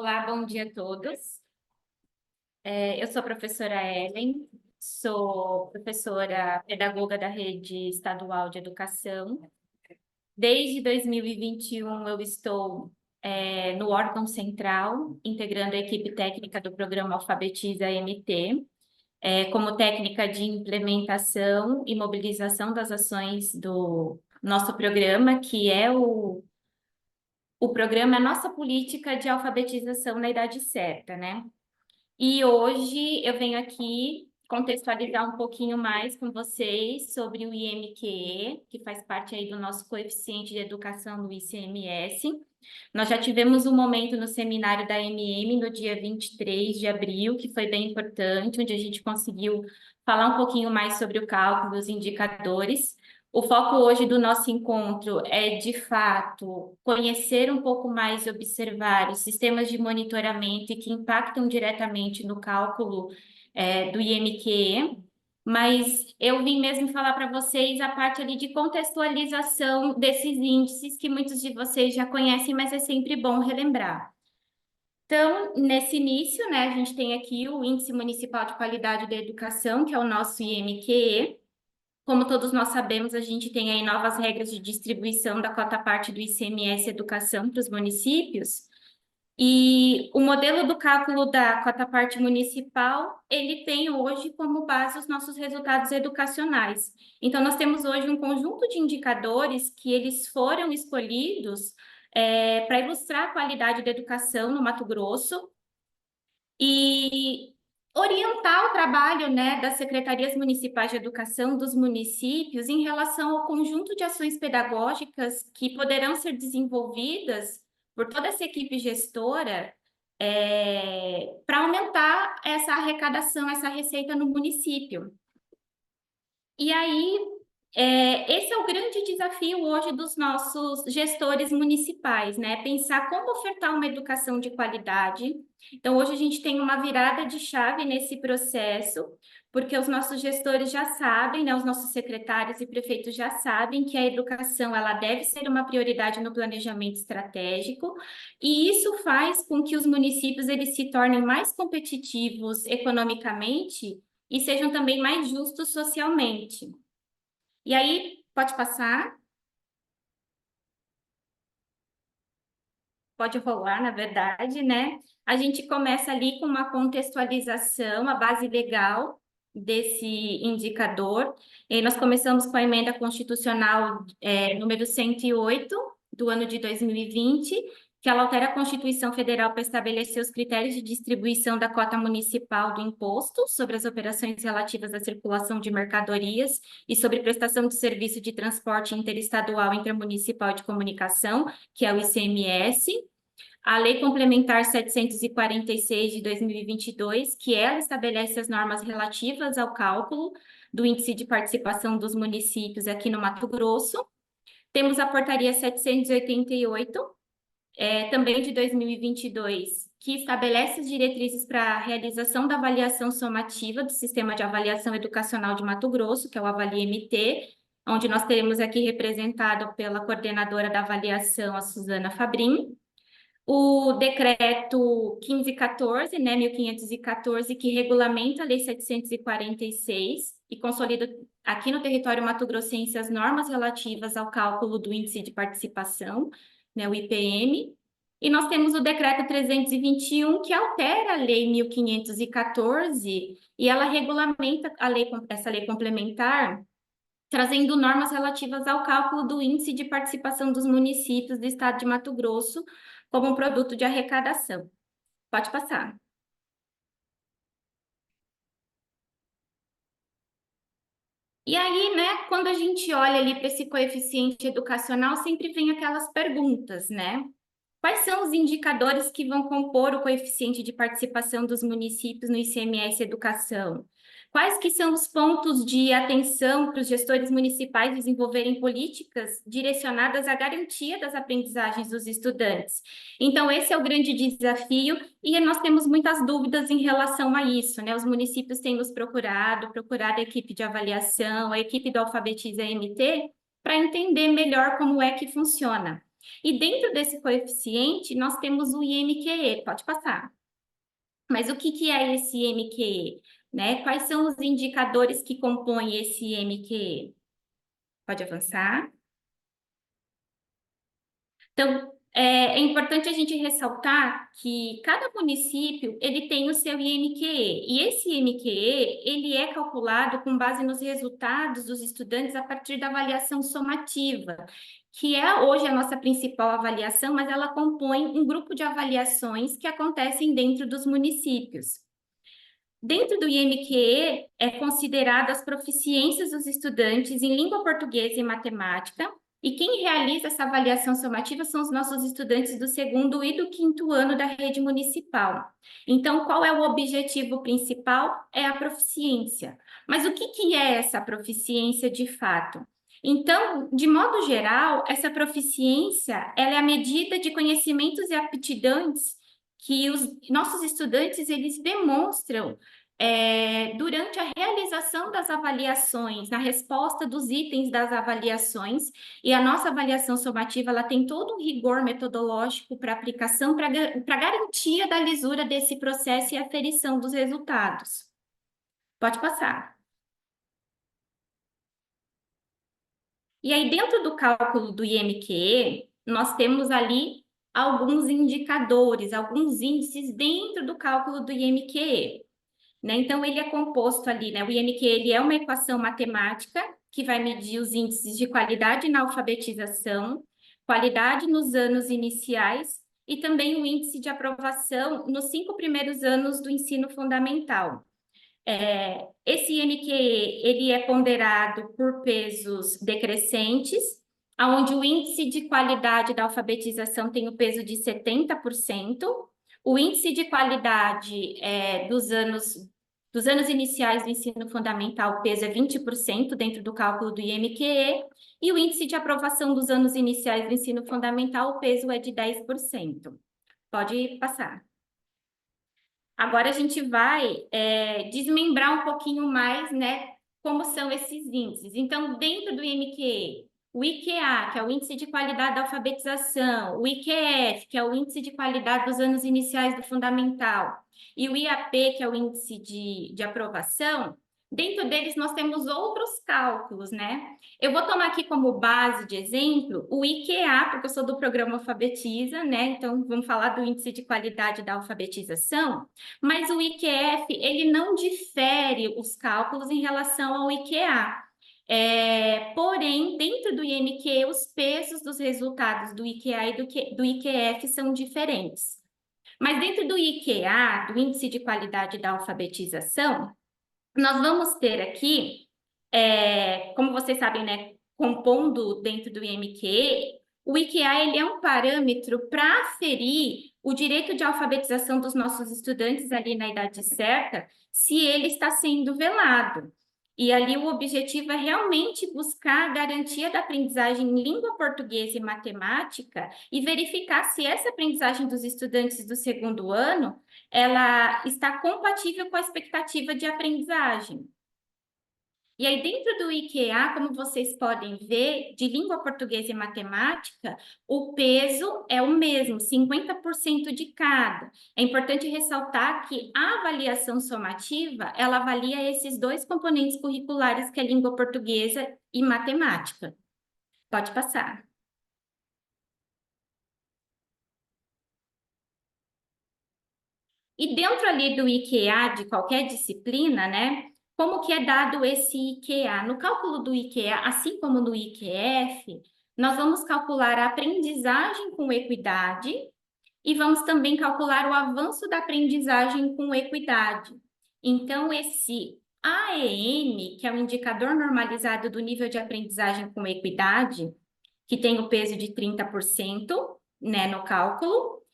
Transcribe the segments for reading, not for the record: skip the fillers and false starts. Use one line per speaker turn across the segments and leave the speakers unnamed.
Olá, bom dia a todos. Eu sou a professora Ellen, sou professora pedagoga da Rede Estadual de Educação. Desde 2021 eu estou no órgão central, integrando a equipe técnica do programa Alfabetiza MT, como técnica de implementação e mobilização das ações do nosso programa, que é o programa, a nossa política de alfabetização na idade certa, né? E hoje eu venho aqui contextualizar um pouquinho mais com vocês sobre o IMQE, que faz parte aí do nosso coeficiente de educação do ICMS. Nós já tivemos um momento no seminário da MM no dia 23 de abril, que foi bem importante, onde a gente conseguiu falar um pouquinho mais sobre o cálculo dos indicadores. O foco hoje do nosso encontro é, de fato, conhecer um pouco mais e observar os sistemas de monitoramento e que impactam diretamente no cálculo do IMQE, mas eu vim mesmo falar para vocês a parte ali de contextualização desses índices que muitos de vocês já conhecem, mas é sempre bom relembrar. Então, nesse início, né, a gente tem aqui o Índice Municipal de Qualidade da Educação, que é o nosso IMQE. Como todos nós sabemos, a gente tem aí novas regras de distribuição da cota-parte do ICMS Educação para os municípios. E o modelo do cálculo da cota-parte municipal, ele tem hoje como base os nossos resultados educacionais. Então, nós temos hoje um conjunto de indicadores que eles foram escolhidos para ilustrar a qualidade da educação no Mato Grosso e orientar o trabalho, né, das secretarias municipais de educação dos municípios em relação ao conjunto de ações pedagógicas que poderão ser desenvolvidas por toda essa equipe gestora para aumentar essa arrecadação, essa receita no município. E aí, esse é o grande desafio hoje dos nossos gestores municipais, né? Pensar como ofertar uma educação de qualidade. Então, hoje a gente tem uma virada de chave nesse processo, porque os nossos gestores já sabem, né? Os nossos secretários e prefeitos já sabem que a educação ela deve ser uma prioridade no planejamento estratégico, e isso faz com que os municípios eles se tornem mais competitivos economicamente e sejam também mais justos socialmente. E aí, pode passar? Pode rolar, na verdade, né? A gente começa ali com uma contextualização, a base legal desse indicador. E nós começamos com a emenda constitucional número 108, do ano de 2020, que ela altera a Constituição Federal para estabelecer os critérios de distribuição da cota municipal do imposto sobre as operações relativas à circulação de mercadorias e sobre prestação de serviço de transporte interestadual intermunicipal de comunicação, que é o ICMS. A Lei Complementar 746 de 2022, que ela estabelece as normas relativas ao cálculo do índice de participação dos municípios aqui no Mato Grosso. Temos a Portaria 788, também de 2022, que estabelece as diretrizes para a realização da avaliação somativa do Sistema de Avaliação Educacional de Mato Grosso, que é o AvaliMT, onde nós teremos aqui representado pela coordenadora da avaliação, a Suzana Fabrin. O decreto 1514, né, 1514, que regulamenta a Lei 746 e consolida aqui no território mato-grossense as normas relativas ao cálculo do índice de participação, né, o IPM. E nós temos o decreto 321, que altera a Lei 1514 e ela regulamenta essa lei complementar, trazendo normas relativas ao cálculo do índice de participação dos municípios do estado de Mato Grosso como um produto de arrecadação. Pode passar. E aí, né, quando a gente olha ali para esse coeficiente educacional, sempre vem aquelas perguntas, né? Quais são os indicadores que vão compor o coeficiente de participação dos municípios no ICMS Educação? Quais que são os pontos de atenção para os gestores municipais desenvolverem políticas direcionadas à garantia das aprendizagens dos estudantes? Então, esse é o grande desafio e nós temos muitas dúvidas em relação a isso, né? Os municípios têm nos procurado a equipe de avaliação, a equipe do Alfabetiza MT, para entender melhor como é que funciona. E dentro desse coeficiente, nós temos o IMQE, pode passar. Mas o que é esse IMQE? Né? Quais são os indicadores que compõem esse IMQE? Pode avançar. Então, é importante a gente ressaltar que cada município ele tem o seu IMQE, e esse IMQE ele é calculado com base nos resultados dos estudantes a partir da avaliação somativa, que é hoje a nossa principal avaliação, mas ela compõe um grupo de avaliações que acontecem dentro dos municípios. Dentro do IMQE é considerado as proficiências dos estudantes em língua portuguesa e matemática, e quem realiza essa avaliação somativa são os nossos estudantes do 2º e do 5º ano da rede municipal. Então, qual é o objetivo principal? É a proficiência. Mas o que é essa proficiência de fato? Então, de modo geral, essa proficiência ela é a medida de conhecimentos e aptidões que os nossos estudantes eles demonstram durante a realização das avaliações, na resposta dos itens das avaliações, e a nossa avaliação somativa ela tem todo um rigor metodológico para aplicação, para garantia da lisura desse processo e aferição dos resultados. Pode passar. E aí, dentro do cálculo do IMQE, nós temos ali alguns indicadores, alguns índices dentro do cálculo do IMQE. Né? Então, ele é composto ali, né? O IMQ ele é uma equação matemática que vai medir os índices de qualidade na alfabetização, qualidade nos anos iniciais e também o índice de aprovação nos 5 primeiros anos do ensino fundamental. Esse IMQ ele é ponderado por pesos decrescentes, onde o índice de qualidade da alfabetização tem o peso de 70%, o índice de qualidade dos anos iniciais do ensino fundamental, o peso é 20% dentro do cálculo do IMQE, e o índice de aprovação dos anos iniciais do ensino fundamental, o peso é de 10%. Pode passar. Agora a gente vai desmembrar um pouquinho mais, né, como são esses índices. Então, dentro do IMQE, o IQA, que é o Índice de Qualidade da Alfabetização, o IQF, que é o Índice de Qualidade dos Anos Iniciais do Fundamental, e o IAP, que é o Índice de Aprovação, dentro deles nós temos outros cálculos, né? Eu vou tomar aqui como base de exemplo o IQA, porque eu sou do programa Alfabetiza, né? Então, vamos falar do Índice de Qualidade da Alfabetização, mas o IQF, ele não difere os cálculos em relação ao IQA. Porém, dentro do IMQ, os pesos dos resultados do IQA e do IQF são diferentes. Mas dentro do IQA, do Índice de Qualidade da Alfabetização, nós vamos ter aqui, como vocês sabem, né, compondo dentro do IMQ, o IQA ele é um parâmetro para aferir o direito de alfabetização dos nossos estudantes ali na idade certa, se ele está sendo velado. E ali o objetivo é realmente buscar a garantia da aprendizagem em língua portuguesa e matemática e verificar se essa aprendizagem dos estudantes do 2º ano ela está compatível com a expectativa de aprendizagem. E aí, dentro do IQA, como vocês podem ver, de língua portuguesa e matemática, o peso é o mesmo, 50% de cada. É importante ressaltar que a avaliação somativa, ela avalia esses 2 componentes curriculares, que é língua portuguesa e matemática. Pode passar. E dentro ali do IQA de qualquer disciplina, né? Como que é dado esse IQA? No cálculo do IQA, assim como no IQF, nós vamos calcular a aprendizagem com equidade e vamos também calcular o avanço da aprendizagem com equidade. Então, esse AEM, que é o indicador normalizado do nível de aprendizagem com equidade, que tem o peso de 30%, né, no cálculo,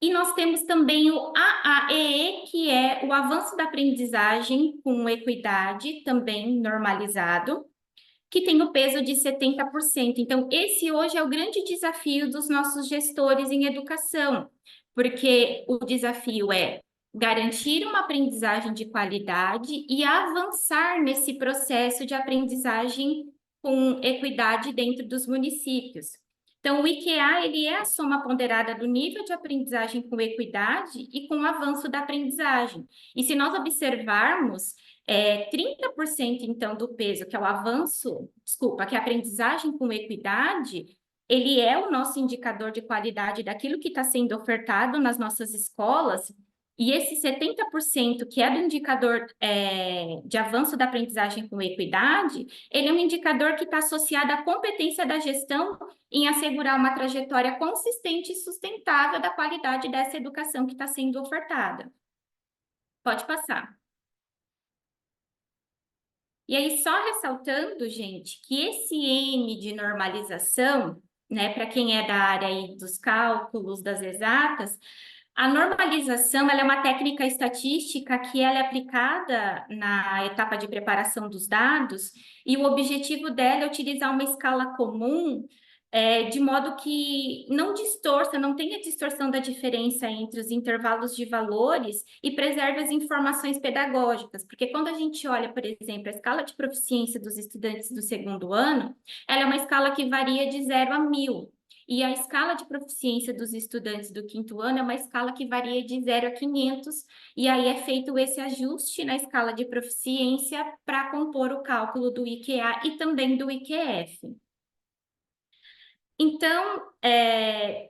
e nós temos também o AAEE, que é o avanço da aprendizagem com equidade, também normalizado, que tem o peso de 70%. Então, esse hoje é o grande desafio dos nossos gestores em educação, porque o desafio é garantir uma aprendizagem de qualidade e avançar nesse processo de aprendizagem com equidade dentro dos municípios. Então, o IQA, ele é a soma ponderada do nível de aprendizagem com equidade e com o avanço da aprendizagem. E se nós observarmos, 30% então do peso, que é o avanço, desculpa, que é a aprendizagem com equidade, ele é o nosso indicador de qualidade daquilo que está sendo ofertado nas nossas escolas, e esse 70% que é do indicador de avanço da aprendizagem com equidade, ele é um indicador que está associado à competência da gestão em assegurar uma trajetória consistente e sustentável da qualidade dessa educação que está sendo ofertada. Pode passar. E aí, só ressaltando, gente, que esse M de normalização, né, para quem é da área aí dos cálculos, das exatas, a normalização ela é uma técnica estatística que ela é aplicada na etapa de preparação dos dados, e o objetivo dela é utilizar uma escala comum, de modo que não distorça, não tenha distorção da diferença entre os intervalos de valores e preserve as informações pedagógicas, porque quando a gente olha, por exemplo, a escala de proficiência dos estudantes do segundo ano, ela é uma escala que varia de 0 a 1000. E a escala de proficiência dos estudantes do quinto ano é uma escala que varia de 0 a 500, e aí é feito esse ajuste na escala de proficiência para compor o cálculo do IQA e também do IQF. Então,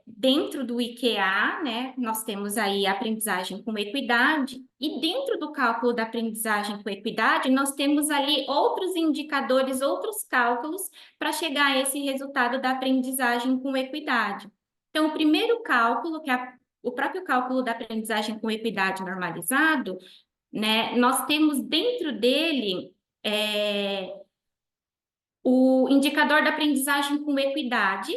dentro do IQA, né, nós temos aí a aprendizagem com equidade, e dentro do cálculo da aprendizagem com equidade, nós temos ali outros indicadores, outros cálculos para chegar a esse resultado da aprendizagem com equidade. Então, o primeiro cálculo, que é o próprio cálculo da aprendizagem com equidade normalizado, né, nós temos dentro dele o indicador da aprendizagem com equidade,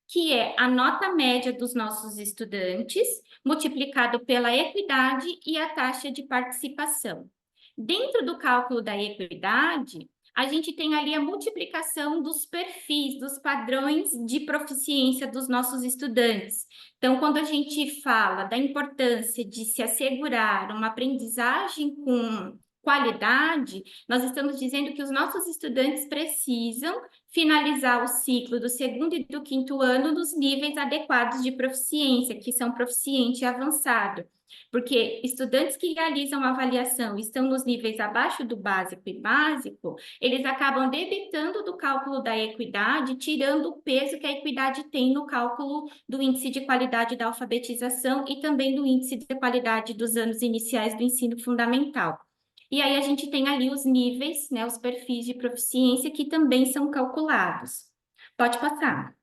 que é a nota média dos nossos estudantes, multiplicado pela equidade e a taxa de participação. Dentro do cálculo da equidade, a gente tem ali a multiplicação dos perfis, dos padrões de proficiência dos nossos estudantes. Então, quando a gente fala da importância de se assegurar uma aprendizagem com qualidade, nós estamos dizendo que os nossos estudantes precisam finalizar o ciclo do segundo e do quinto ano nos níveis adequados de proficiência, que são proficiente e avançado. Porque estudantes que realizam a avaliação estão nos níveis abaixo do básico e básico, eles acabam debitando do cálculo da equidade, tirando o peso que a equidade tem no cálculo do índice de qualidade da alfabetização e também do índice de qualidade dos anos iniciais do ensino fundamental. E aí a gente tem ali os níveis, né, os perfis de proficiência que também são calculados. Pode passar.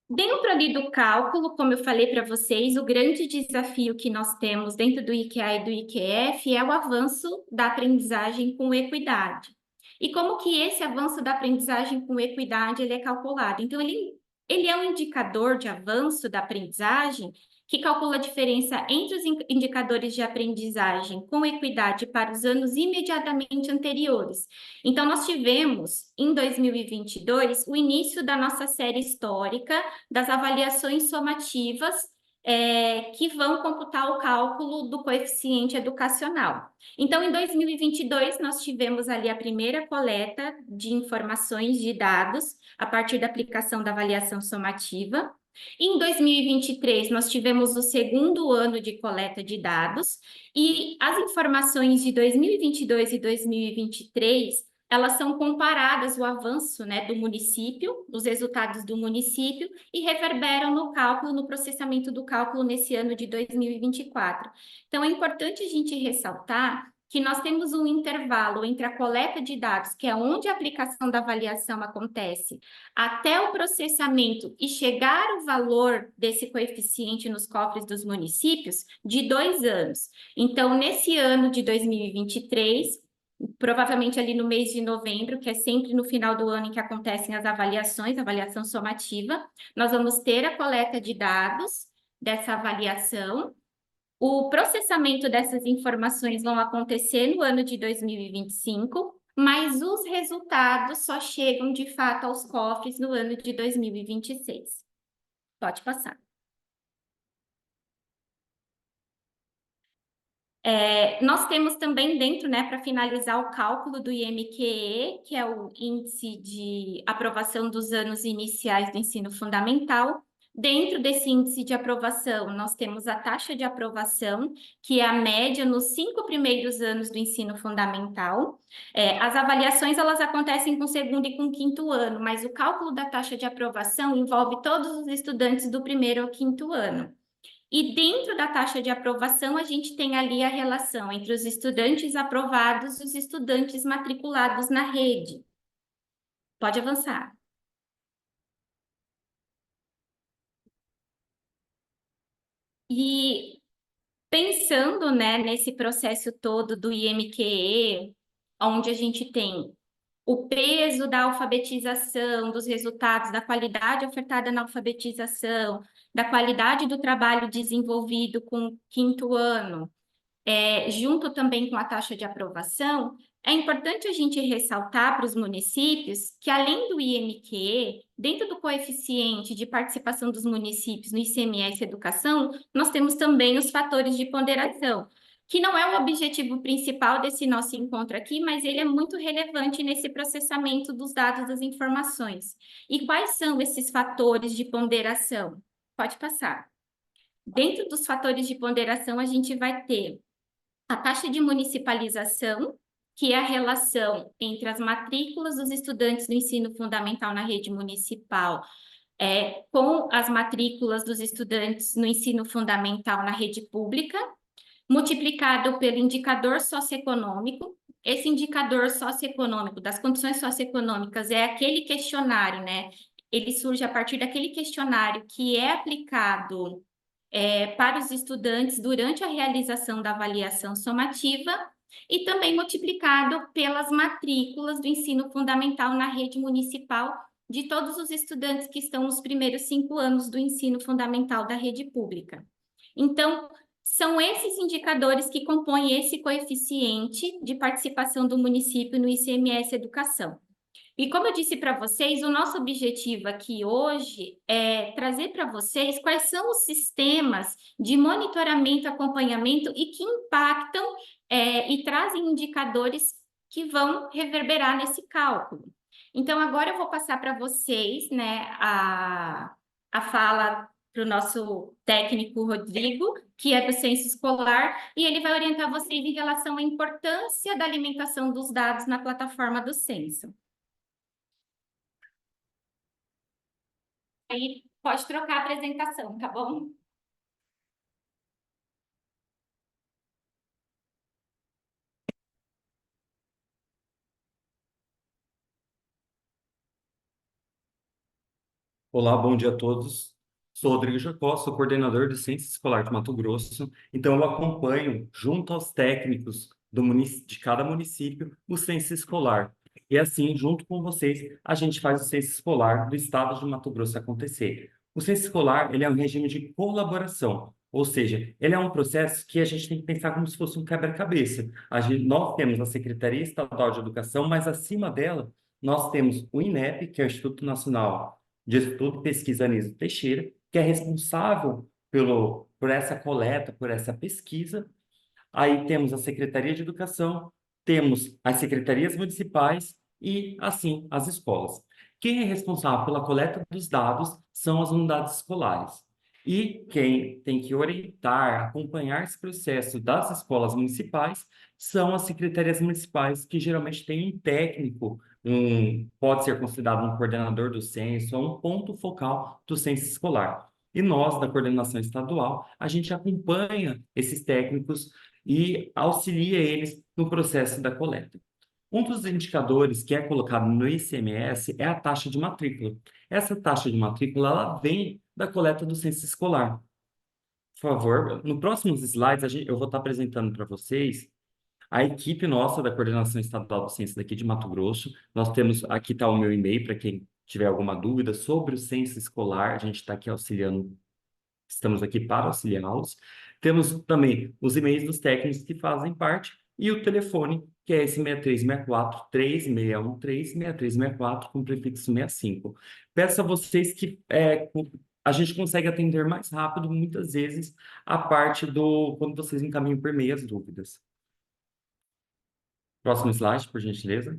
Dentro ali do cálculo, como eu falei para vocês, o grande desafio que nós temos dentro do IQA e do IQF é o avanço da aprendizagem com equidade. E como que esse avanço da aprendizagem com equidade ele é calculado? Então, ele é um indicador de avanço da aprendizagem que calcula a diferença entre os indicadores de aprendizagem com equidade para os anos imediatamente anteriores. Então, nós tivemos, em 2022, o início da nossa série histórica das avaliações somativas, que vão computar o cálculo do coeficiente educacional. Então, em 2022, nós tivemos ali a primeira coleta de informações, de dados, a partir da aplicação da avaliação somativa. Em 2023, nós tivemos o segundo ano de coleta de dados, e as informações de 2022 e 2023 elas são comparadas o avanço, né, do município, os resultados do município, e reverberam no cálculo, no processamento do cálculo nesse ano de 2024. Então, é importante a gente ressaltar que nós temos um intervalo entre a coleta de dados, que é onde a aplicação da avaliação acontece, até o processamento e chegar o valor desse coeficiente nos cofres dos municípios, de 2 anos. Então, nesse ano de 2023, provavelmente ali no mês de novembro, que é sempre no final do ano em que acontecem as avaliações, avaliação somativa, nós vamos ter a coleta de dados dessa avaliação. O processamento dessas informações vão acontecer no ano de 2025, mas os resultados só chegam de fato aos cofres no ano de 2026. Pode passar. Nós temos também dentro, né, para finalizar, o cálculo do IMQE, que é o Índice de Aprovação dos Anos Iniciais do Ensino Fundamental. Dentro desse índice de aprovação, nós temos a taxa de aprovação, que é a média nos 5 primeiros anos do ensino fundamental. As avaliações, elas acontecem com o segundo e com o quinto ano, mas o cálculo da taxa de aprovação envolve todos os estudantes do primeiro ao quinto ano. E dentro da taxa de aprovação, a gente tem ali a relação entre os estudantes aprovados e os estudantes matriculados na rede. Pode avançar. E pensando, né, nesse processo todo do IMQE, onde a gente tem o peso da alfabetização, dos resultados, da qualidade ofertada na alfabetização, da qualidade do trabalho desenvolvido com o quinto ano, junto também com a taxa de aprovação, é importante a gente ressaltar para os municípios que, além do IMQE, dentro do coeficiente de participação dos municípios no ICMS Educação, nós temos também os fatores de ponderação, que não é o objetivo principal desse nosso encontro aqui, mas ele é muito relevante nesse processamento dos dados das informações. E quais são esses fatores de ponderação? Pode passar. Dentro dos fatores de ponderação, a gente vai ter a taxa de municipalização, que é a relação entre as matrículas dos estudantes do ensino fundamental na rede municipal, com as matrículas dos estudantes no ensino fundamental na rede pública, multiplicado pelo indicador socioeconômico. Esse indicador socioeconômico, das condições socioeconômicas, é aquele questionário, né? Ele surge a partir daquele questionário que é aplicado para os estudantes durante a realização da avaliação somativa e também multiplicado pelas matrículas do ensino fundamental na rede municipal de todos os estudantes que estão nos primeiros 5 anos do ensino fundamental da rede pública. Então, são esses indicadores que compõem esse coeficiente de participação do município no ICMS Educação. E como eu disse para vocês, o nosso objetivo aqui hoje é trazer para vocês quais são os sistemas de monitoramento, acompanhamento e que impactam e trazem indicadores que vão reverberar nesse cálculo. Então, agora eu vou passar para vocês, né, a fala para o nosso técnico Rodrigo, que é do Censo Escolar, e ele vai orientar vocês em relação à importância da alimentação dos dados na plataforma do Censo. Aí pode trocar a apresentação, tá bom?
Olá, bom dia a todos. Sou Rodrigo Jacó, sou coordenador do Ciência Escolar de Mato Grosso. Então, eu acompanho, junto aos técnicos de cada município, o Ciência Escolar. E assim, junto com vocês, a gente faz o Ciência Escolar do estado de Mato Grosso acontecer. O Ciência Escolar, ele é um regime de colaboração, ou seja, ele é um processo que a gente tem que pensar como se fosse um quebra-cabeça. Nós temos a Secretaria Estadual de Educação, mas acima dela, nós temos o INEP, que é o Instituto Nacional de Estudo e Pesquisa Anísio Teixeira, que é responsável por essa coleta, por essa pesquisa. Aí temos a Secretaria de Educação, temos as secretarias municipais e, assim, as escolas. Quem é responsável pela coleta dos dados são as unidades escolares. E quem tem que orientar, acompanhar esse processo das escolas municipais são as secretarias municipais, que geralmente têm um técnico, pode ser considerado um coordenador do censo, ou um ponto focal do censo escolar. E nós, da coordenação estadual, a gente acompanha esses técnicos e auxilia eles no processo da coleta. Um dos indicadores que é colocado no ICMS é a taxa de matrícula. Essa taxa de matrícula ela vem da coleta do censo escolar. Por favor, no próximos slides eu vou estar apresentando para vocês a equipe nossa da Coordenação Estadual do Censo daqui de Mato Grosso. Nós temos, aqui está o meu e-mail para quem tiver alguma dúvida sobre o censo escolar, a gente está aqui auxiliando, estamos aqui para auxiliá-los. Temos também os e-mails dos técnicos que fazem parte e o telefone, que é esse 6364 3613 6364 com prefixo 65. Peço a vocês que a gente consegue atender mais rápido, muitas vezes, a parte do quando vocês encaminham por e-mail as dúvidas. Próximo slide, por gentileza.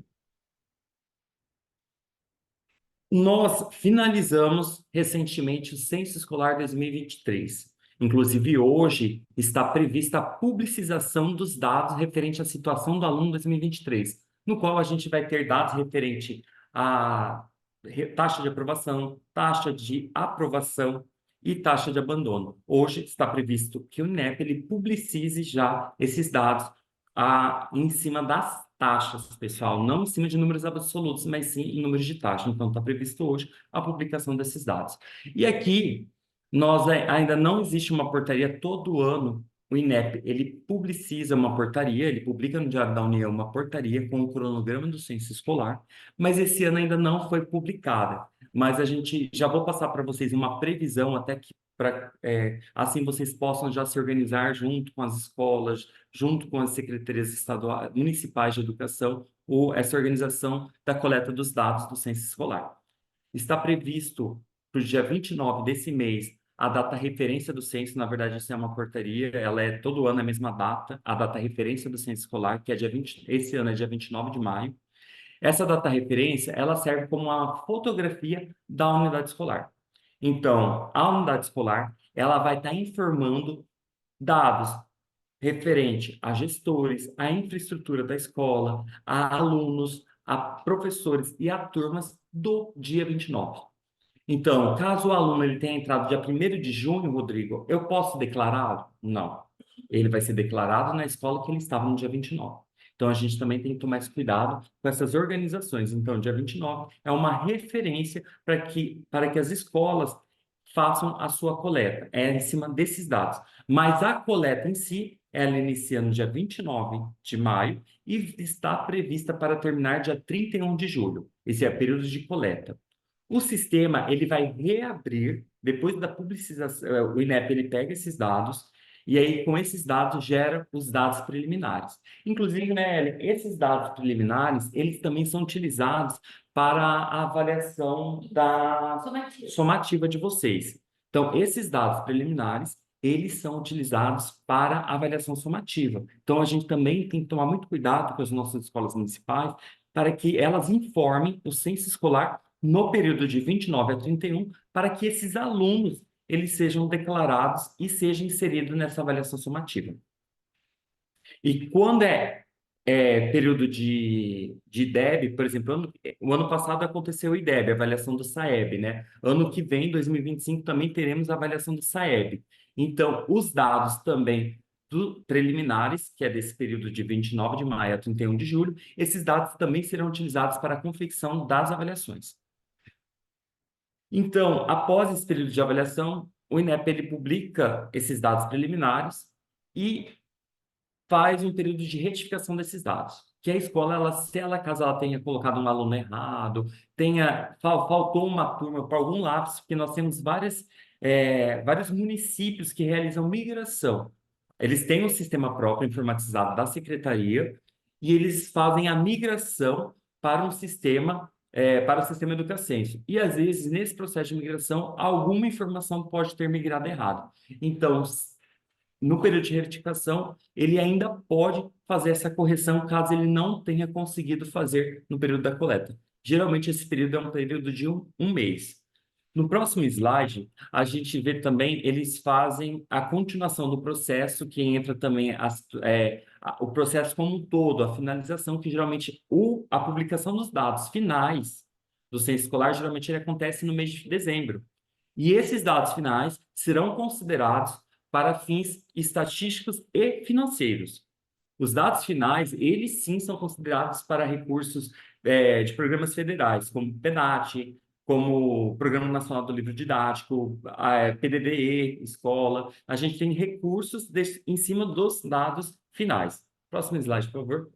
Nós finalizamos recentemente o Censo Escolar 2023. Inclusive, hoje está prevista a publicização dos dados referente à situação do aluno 2023, no qual a gente vai ter dados referente à taxa de aprovação, taxa de aprovação e taxa de abandono. Hoje está previsto que o INEP ele publicize já esses dados em cima das taxas, pessoal, não em cima de números absolutos, mas sim em números de taxa. Então, está previsto hoje a publicação desses dados. E aqui, ainda não existe uma portaria todo ano. O INEP, ele publiciza uma portaria, ele publica no Diário da União uma portaria com o cronograma do censo escolar, mas esse ano ainda não foi publicada. Mas a gente já vou passar para vocês uma previsão até que para assim vocês possam já se organizar junto com as escolas, junto com as secretarias estaduais, municipais de educação, ou essa organização da coleta dos dados do censo escolar. Está previsto para o dia 29 desse mês a data referência do censo, na verdade isso é uma portaria, ela é todo ano a mesma data, a data referência do censo escolar, que é dia 20, esse ano é dia 29 de maio. Essa data referência, ela serve como uma fotografia da unidade escolar. Então, a unidade escolar, ela vai estar informando dados referente a gestores, à infraestrutura da escola, a alunos, a professores e a turmas do dia 29. Então, caso o aluno ele tenha entrado dia 1º de junho, Rodrigo, eu posso declará-lo? Não. Ele vai ser declarado na escola que ele estava no dia 29. Então, a gente também tem que tomar esse cuidado com essas organizações. Então, dia 29 é uma referência para que as escolas façam a sua coleta. É em cima desses dados. Mas a coleta em si, ela inicia no dia 29 de maio e está prevista para terminar dia 31 de julho. Esse é o período de coleta. O sistema ele vai reabrir depois da publicização. O INEP ele pega esses dados e aí com esses dados gera os dados preliminares. Inclusive, né, Ellen, esses dados preliminares eles também são utilizados para a avaliação da somativa de vocês. Então, esses dados preliminares eles são utilizados para avaliação somativa. Então, a gente também tem que tomar muito cuidado com as nossas escolas municipais para que elas informem o censo escolar no período de 29 a 31, para que esses alunos eles sejam declarados e sejam inseridos nessa avaliação sumativa. E quando período de IDEB, por exemplo, o ano passado aconteceu o IDEB, a avaliação do SAEB, né? Ano que vem, 2025, também teremos a avaliação do SAEB. Então, os dados também preliminares, que é desse período de 29 de maio a 31 de julho, esses dados também serão utilizados para a confecção das avaliações. Então, após esse período de avaliação, o INEP ele publica esses dados preliminares e faz um período de retificação desses dados. Que a escola, caso ela tenha colocado um aluno errado, faltou uma turma por algum lapso, porque nós temos vários municípios que realizam migração. Eles têm um sistema próprio informatizado da secretaria e eles fazem a migração para um sistema para o sistema Educacenso. E, às vezes, nesse processo de migração, alguma informação pode ter migrado errado. Então, no período de retificação, ele ainda pode fazer essa correção caso ele não tenha conseguido fazer no período da coleta. Geralmente, esse período é um período de um mês. No próximo slide, a gente vê também, eles fazem a continuação do processo, que entra também o processo como um todo, a finalização, que geralmente a publicação dos dados finais do censo escolar, geralmente ele acontece no mês de dezembro. E esses dados finais serão considerados para fins estatísticos e financeiros. Os dados finais, eles sim são considerados para recursos de programas federais, como o PENAT, como o Programa Nacional do Livro Didático, a PDDE, escola. A gente tem recursos em cima dos dados finais. Próximo slide, por favor.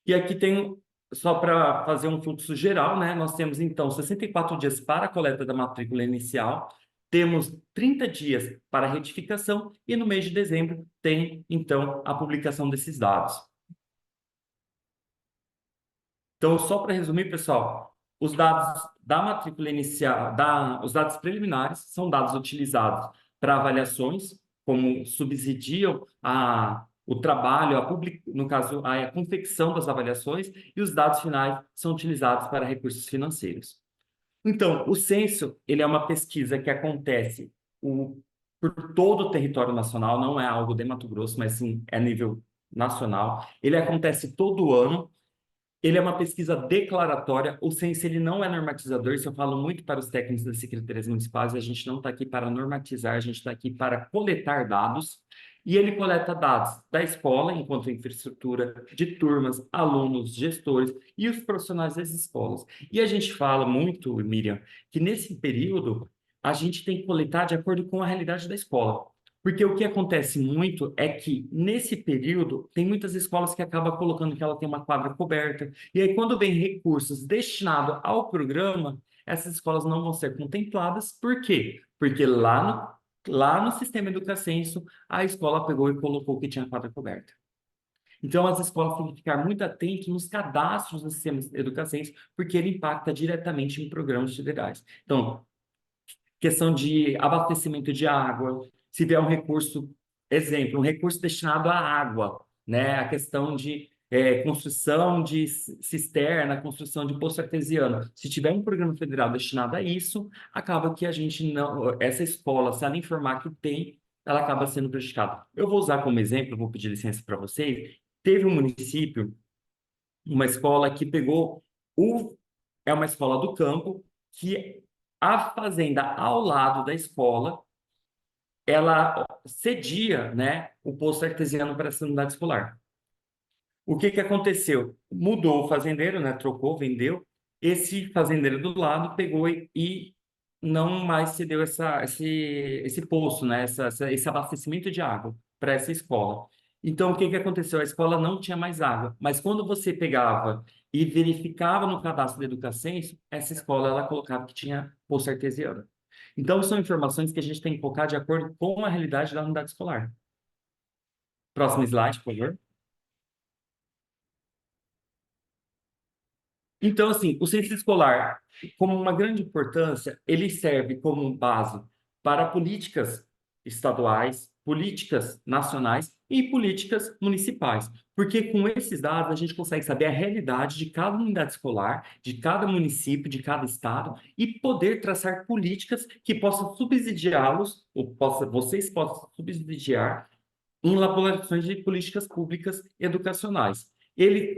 E aqui tem, só para fazer um fluxo geral, né? Nós temos, então, 64 dias para a coleta da matrícula inicial, temos 30 dias para a retificação e no mês de dezembro tem, então, a publicação desses dados. Então, só para resumir, pessoal, os dados da matrícula inicial, os dados preliminares são dados utilizados para avaliações, como subsidiam o trabalho, no caso, a confecção das avaliações, e os dados finais são utilizados para recursos financeiros. Então, o censo, ele é uma pesquisa que acontece por todo o território nacional, não é algo de Mato Grosso, mas sim é a nível nacional. Ele acontece todo ano. Ele é uma pesquisa declaratória, o censo ele não é normatizador, isso eu falo muito para os técnicos das secretarias municipais, a gente não está aqui para normatizar, a gente está aqui para coletar dados, e ele coleta dados da escola, enquanto infraestrutura, de turmas, alunos, gestores e os profissionais das escolas. E a gente fala muito, Miriam, que nesse período a gente tem que coletar de acordo com a realidade da escola. Porque o que acontece muito é que, nesse período, tem muitas escolas que acabam colocando que ela tem uma quadra coberta, e aí, quando vem recursos destinados ao programa, essas escolas não vão ser contempladas. Por quê? Porque lá no sistema Educacenso, a escola pegou e colocou que tinha quadra coberta. Então, as escolas têm que ficar muito atentas nos cadastros do sistema Educacenso, porque ele impacta diretamente em programas federais. Então, questão de abastecimento de água, se tiver um recurso, exemplo, um recurso destinado à água, né? A questão de construção de cisterna, construção de poço artesiano. Se tiver um programa federal destinado a isso, acaba que a gente não, essa escola, se ela informar que tem, ela acaba sendo prejudicada. Eu vou usar como exemplo, vou pedir licença para vocês. Teve um município, uma escola que pegou o, é uma escola do campo que a fazenda ao lado da escola, ela cedia, né, o poço artesiano para essa unidade escolar. O que que aconteceu? Mudou o fazendeiro, né, trocou, vendeu. Esse fazendeiro do lado pegou e não mais cedeu esse poço, né, esse abastecimento de água para essa escola. Então, o que que aconteceu? A escola não tinha mais água, mas quando você pegava e verificava no cadastro da Educacenso, essa escola ela colocava que tinha poço artesiano. Então, são informações que a gente tem que colocar de acordo com a realidade da unidade escolar. Próximo slide, por favor. Então, assim, o censo escolar, como uma grande importância, ele serve como base para políticas estaduais, políticas nacionais e políticas municipais. Porque com esses dados a gente consegue saber a realidade de cada unidade escolar, de cada município, de cada estado e poder traçar políticas que possam subsidiá-los, vocês possam subsidiar em elaborações de políticas públicas educacionais.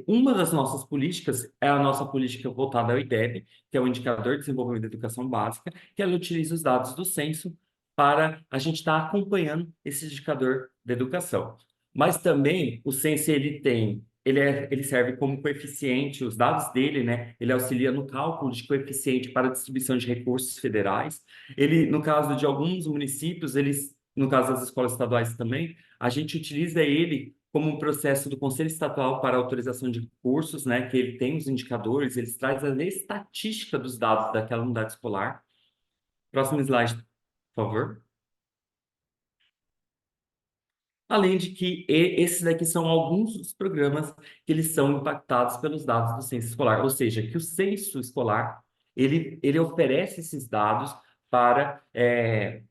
Uma das nossas políticas é a nossa política voltada ao IDEB, que é o Indicador de Desenvolvimento da Educação Básica, que ela utiliza os dados do censo para a gente estar acompanhando esse indicador da educação. Mas também o censo ele serve como coeficiente, os dados dele, né? Ele auxilia no cálculo de coeficiente para a distribuição de recursos federais. Ele, no caso de alguns municípios, no caso das escolas estaduais também, a gente utiliza ele como um processo do Conselho Estadual para autorização de cursos, né, que ele tem os indicadores, eles trazem a estatística dos dados daquela unidade escolar. Próximo slide, por favor. Além de que esses daqui são alguns dos programas que eles são impactados pelos dados do censo escolar, ou seja, que o censo escolar ele oferece esses dados para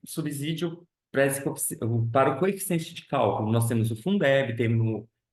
subsídio para o coeficiente de cálculo. Nós temos o Fundeb,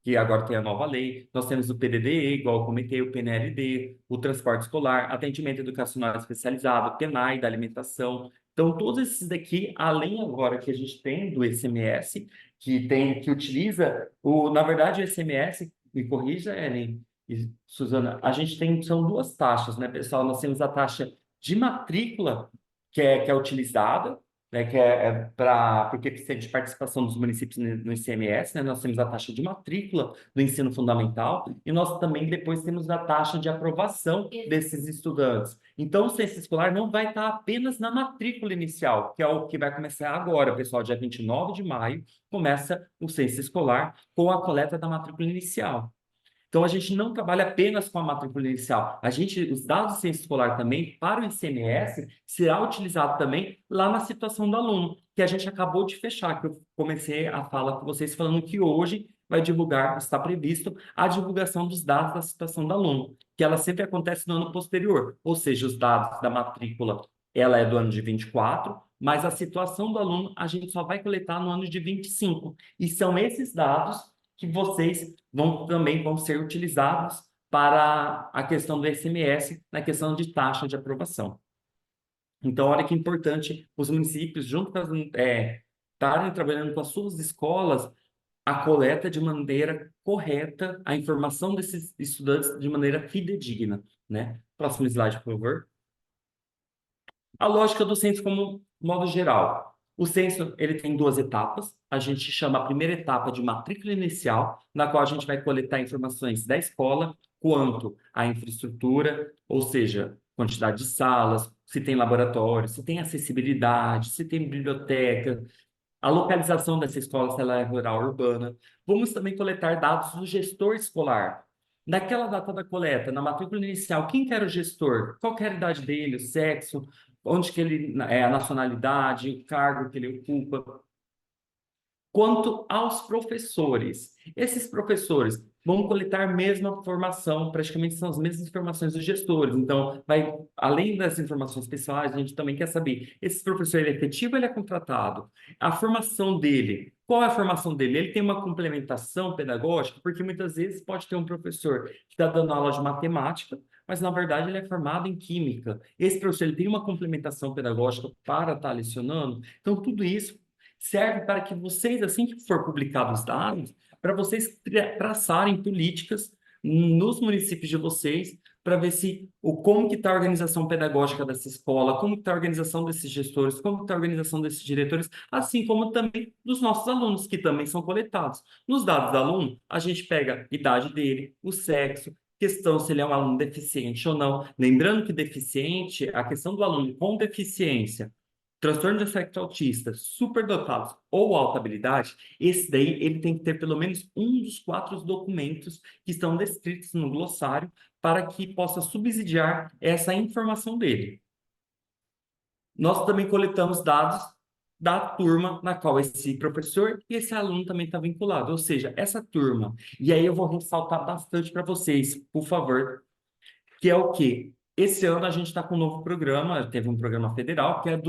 que agora tem a nova lei, nós temos o PDD, igual eu comentei, o PNLD, o transporte escolar, atendimento educacional especializado, o PENAI da alimentação. Então, todos esses daqui, além agora que a gente tem do ICMS, que utiliza na verdade, o ICMS, me corrija, Ellen e Suzana, a gente são duas taxas, né, pessoal? Nós temos a taxa de matrícula, que é utilizada, né, que é para porque precisa de participação dos municípios no ICMS, né? Nós temos a taxa de matrícula do ensino fundamental e nós também depois temos a taxa de aprovação desses estudantes. Então, o censo escolar não vai estar apenas na matrícula inicial, que é o que vai começar agora, pessoal, dia 29 de maio, começa o censo escolar com a coleta da matrícula inicial. Então, a gente não trabalha apenas com a matrícula inicial. Os dados do censo escolar também, para o ICMS, será utilizado também lá na situação do aluno, que a gente acabou de fechar, que eu comecei a fala com vocês falando que hoje vai divulgar, está previsto a divulgação dos dados da situação do aluno, que ela sempre acontece no ano posterior, ou seja, os dados da matrícula, ela é do ano de 24, mas a situação do aluno a gente só vai coletar no ano de 25. E são esses dados que vocês também vão ser utilizados para a questão do SMS, na questão de taxa de aprovação. Então, olha que importante os municípios, junto com estarem trabalhando com as suas escolas, a coleta de maneira correta, a informação desses estudantes de maneira fidedigna, né? Próximo slide, por favor. A lógica do censo como modo geral. O censo, ele tem duas etapas. A gente chama a primeira etapa de matrícula inicial, na qual a gente vai coletar informações da escola quanto à infraestrutura, ou seja, quantidade de salas, se tem laboratório, se tem acessibilidade, se tem biblioteca, a localização dessa escola, se ela é rural ou urbana. Vamos também coletar dados do gestor escolar. Naquela data da coleta, na matrícula inicial, quem que era o gestor? Qual que era a idade dele, o sexo, onde que ele é, a nacionalidade, o cargo que ele ocupa. Quanto aos professores, esses professores vão coletar a mesma formação, praticamente são as mesmas informações dos gestores. Então, vai, além das informações pessoais, a gente também quer saber, esse professor ele é efetivo ou ele é contratado? A formação dele, qual é a formação dele? Ele tem uma complementação pedagógica? Porque muitas vezes pode ter um professor que está dando aula de matemática, mas na verdade ele é formado em química. Esse professor ele tem uma complementação pedagógica para estar lecionando. Então, tudo isso serve para que vocês, assim que for publicados os dados, para vocês traçarem políticas nos municípios de vocês para ver se como que está a organização pedagógica dessa escola, como que está a organização desses gestores, como que está a organização desses diretores, assim como também dos nossos alunos, que também são coletados. Nos dados do aluno, a gente pega a idade dele, o sexo, questão se ele é um aluno deficiente ou não. Lembrando que deficiente, a questão do aluno com deficiência, transtorno de espectro autista, superdotados ou alta habilidade, esse daí ele tem que ter pelo menos um dos quatro documentos que estão descritos no glossário para que possa subsidiar essa informação dele. Nós também coletamos dados da turma na qual esse professor e esse aluno também está vinculado, ou seja, essa turma. E aí eu vou ressaltar bastante para vocês, por favor, que é o quê? Esse ano a gente está com um novo programa, teve um programa federal, que é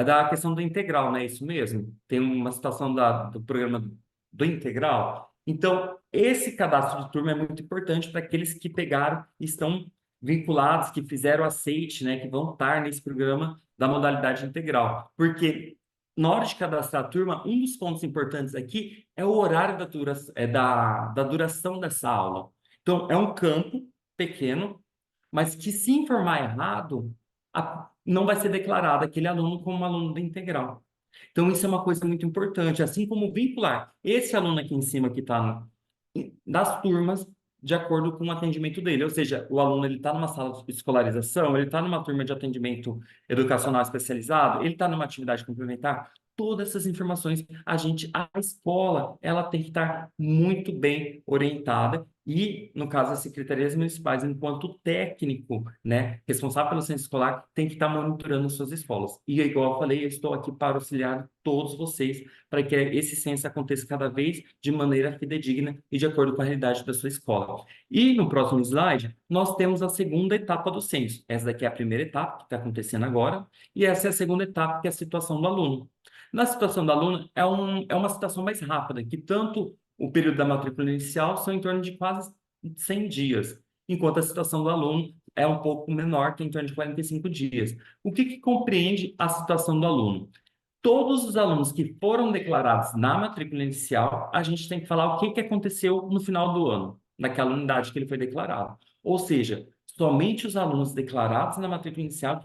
da questão do integral, não é isso mesmo? Tem uma situação do programa do integral. Então, esse cadastro de turma é muito importante para aqueles que pegaram, estão vinculados, que fizeram aceite, né, que vão estar nesse programa da modalidade integral. Porque na hora de cadastrar a turma, um dos pontos importantes aqui é o horário da duração dessa aula. Então, é um campo pequeno, mas que se informar errado, não vai ser declarado aquele aluno como um aluno da integral. Então, isso é uma coisa muito importante, assim como vincular esse aluno aqui em cima que está das turmas de acordo com o atendimento dele. Ou seja, o aluno ele está numa sala de escolarização, ele está numa turma de atendimento educacional especializado, ele está numa atividade complementar. Todas essas informações, a escola, ela tem que estar muito bem orientada e, no caso, as secretarias municipais, enquanto técnico, né, responsável pelo centro escolar, tem que estar monitorando as suas escolas. E, igual eu falei, eu estou aqui para auxiliar todos vocês para que esse censo aconteça cada vez de maneira fidedigna e de acordo com a realidade da sua escola. E no próximo slide, nós temos a segunda etapa do censo. Essa daqui é a primeira etapa, que está acontecendo agora, e essa é a segunda etapa, que é a situação do aluno. Na situação do aluno, é uma situação mais rápida, que tanto o período da matrícula inicial são em torno de quase 100 dias, enquanto a situação do aluno é um pouco menor, que é em torno de 45 dias. O que compreende a situação do aluno? Todos os alunos que foram declarados na matrícula inicial, a gente tem que falar o que aconteceu no final do ano, naquela unidade que ele foi declarado. Ou seja, somente os alunos declarados na matrícula inicial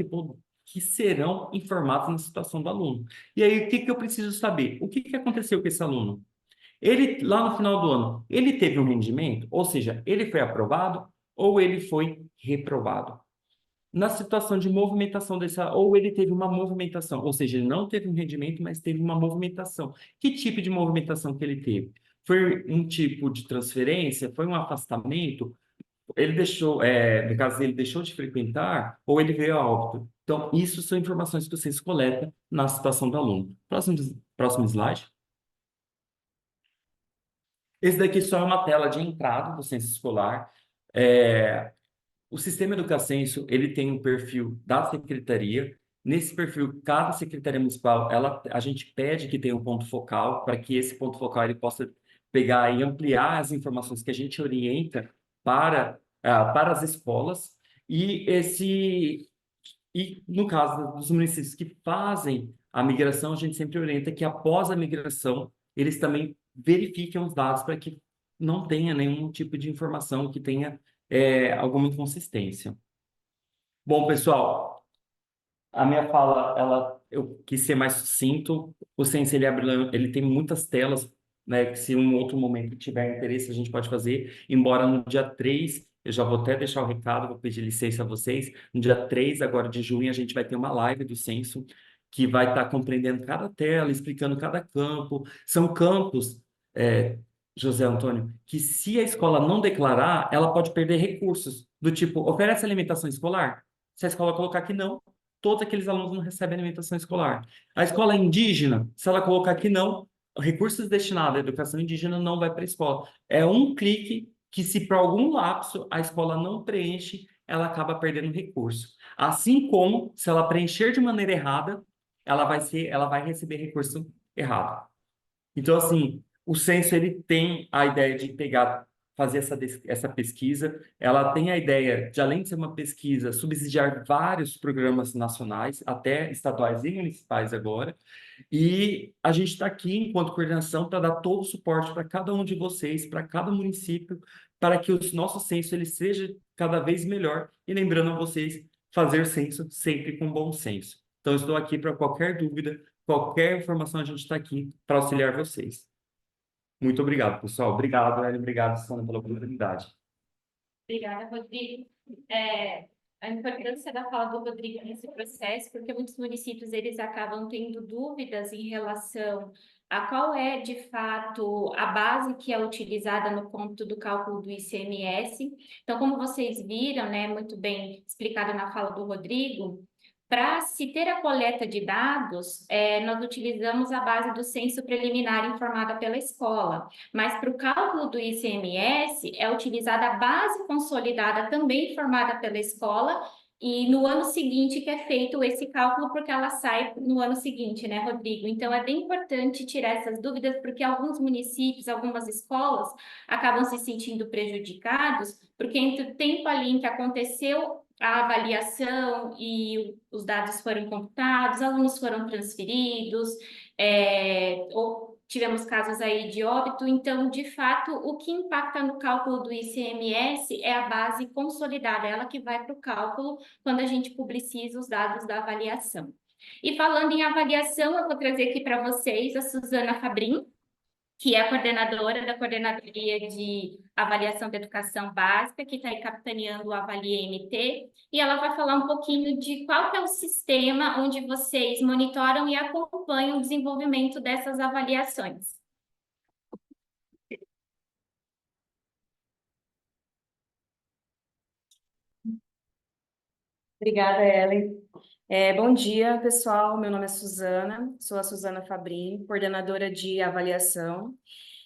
que serão informados na situação do aluno. E aí, o que eu preciso saber? O que aconteceu com esse aluno? Ele, lá no final do ano, ele teve um rendimento? Ou seja, ele foi aprovado ou ele foi reprovado? Na situação de movimentação ou ele teve uma movimentação, ou seja, ele não teve um rendimento, mas teve uma movimentação. Que tipo de movimentação que ele teve? Foi um tipo de transferência? Foi um afastamento? Ele deixou, no caso ele deixou de frequentar ou ele veio a óbito? Então, isso são informações que vocês coletam na situação do aluno. Próximo slide. Esse daqui só é uma tela de entrada do censo escolar. É, o Sistema Educacenso, ele tem um perfil da secretaria. Nesse perfil, cada secretaria municipal, a gente pede que tenha um ponto focal para que esse ponto focal ele possa pegar e ampliar as informações que a gente orienta para as escolas. E no caso dos municípios que fazem a migração, a gente sempre orienta que após a migração, eles também verifiquem os dados para que não tenha nenhum tipo de informação que tenha alguma inconsistência. Bom, pessoal, a minha fala, eu quis ser mais sucinto. O Sense, ele tem muitas telas, né, que se um outro momento tiver interesse, a gente pode fazer. Embora no dia 3 eu já vou até deixar o recado, vou pedir licença a vocês. No dia 3 agora de junho, a gente vai ter uma live do Censo, que vai estar compreendendo cada tela, explicando cada campo. São campos, é, José Antônio, que se a escola não declarar, ela pode perder recursos, do tipo, oferece alimentação escolar? Se a escola colocar que não, todos aqueles alunos não recebem alimentação escolar. A escola indígena, se ela colocar que não, recursos destinados à educação indígena não vai para a escola. É um clique que, se por algum lapso a escola não preenche, ela acaba perdendo recurso. Assim como, se ela preencher de maneira errada, ela vai receber recurso errado. Então, assim, o censo ele tem a ideia de pegar, fazer essa pesquisa. Ela tem a ideia de, além de ser uma pesquisa, subsidiar vários programas nacionais, até estaduais e municipais agora. E a gente está aqui, enquanto coordenação, para dar todo o suporte para cada um de vocês, para cada município, para que o nosso censo ele seja cada vez melhor. E lembrando a vocês, fazer censo sempre com bom senso. Então, estou aqui para qualquer dúvida, qualquer informação, a gente está aqui para auxiliar vocês. Muito obrigado, pessoal. Obrigado, Hélio. Obrigado, Sandra, pela oportunidade.
Obrigada, Rodrigo. É, a importância da fala do Rodrigo nesse processo, porque muitos municípios eles acabam tendo dúvidas em relação a qual é, de fato, a base que é utilizada no cômputo do cálculo do ICMS. Então, como vocês viram, né, muito bem explicado na fala do Rodrigo, para se ter a coleta de dados, nós utilizamos a base do censo preliminar informada pela escola. Mas para o cálculo do ICMS é utilizada a base consolidada também formada pela escola e no ano seguinte que é feito esse cálculo porque ela sai no ano seguinte, né, Rodrigo? Então é bem importante tirar essas dúvidas porque alguns municípios, algumas escolas acabam se sentindo prejudicados porque entre o tempo ali em que aconteceu a avaliação e os dados foram computados, alunos foram transferidos, ou tivemos casos aí de óbito, então, de fato, o que impacta no cálculo do ICMS é a base consolidada, ela que vai para o cálculo quando a gente publiciza os dados da avaliação. E falando em avaliação, eu vou trazer aqui para vocês a Suzana Fabrin, que é a coordenadora da Coordenadoria de Avaliação da Educação Básica, que está aí capitaneando o Avalie MT, e ela vai falar um pouquinho de qual que é o sistema onde vocês monitoram e acompanham o desenvolvimento dessas avaliações.
Obrigada, Ellen. Bom dia, pessoal. Meu nome é Suzana, sou a Suzana Fabrim, coordenadora de avaliação.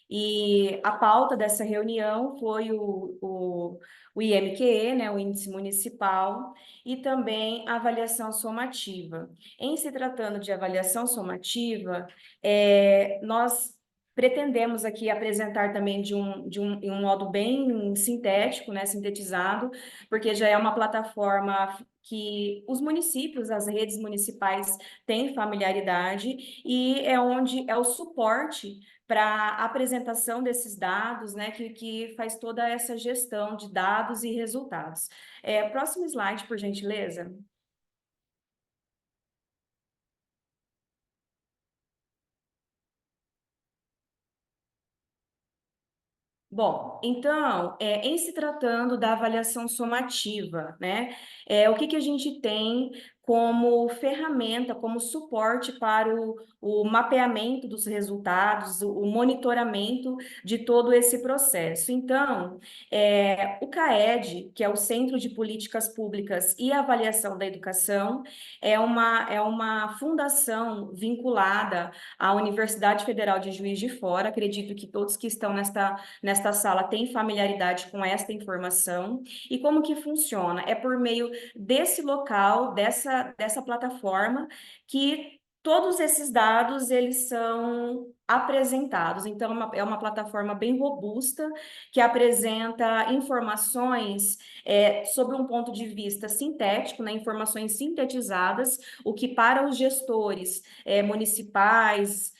E a pauta dessa reunião foi o IMQE, né, o Índice Municipal, e também a avaliação somativa. Em se tratando de avaliação somativa, nós pretendemos aqui apresentar também em um modo bem sintético, né, sintetizado, porque já é uma plataforma que os municípios, as redes municipais têm familiaridade e é onde é o suporte para a apresentação desses dados, né, que faz toda essa gestão de dados e resultados. Próximo slide, por gentileza. Bom, então, em se tratando da avaliação somativa, né, o que que a gente tem como ferramenta, como suporte para o mapeamento dos resultados, o monitoramento de todo esse processo. Então, o CAED, que é o Centro de Políticas Públicas e Avaliação da Educação, é uma fundação vinculada à Universidade Federal de Juiz de Fora. Acredito que todos que estão nesta sala têm familiaridade com esta informação. E como que funciona? É por meio desse local, dessa plataforma, que todos esses dados, eles são apresentados. Então, é uma plataforma bem robusta, que apresenta informações sobre um ponto de vista sintético, né, informações sintetizadas, o que para os gestores municipais,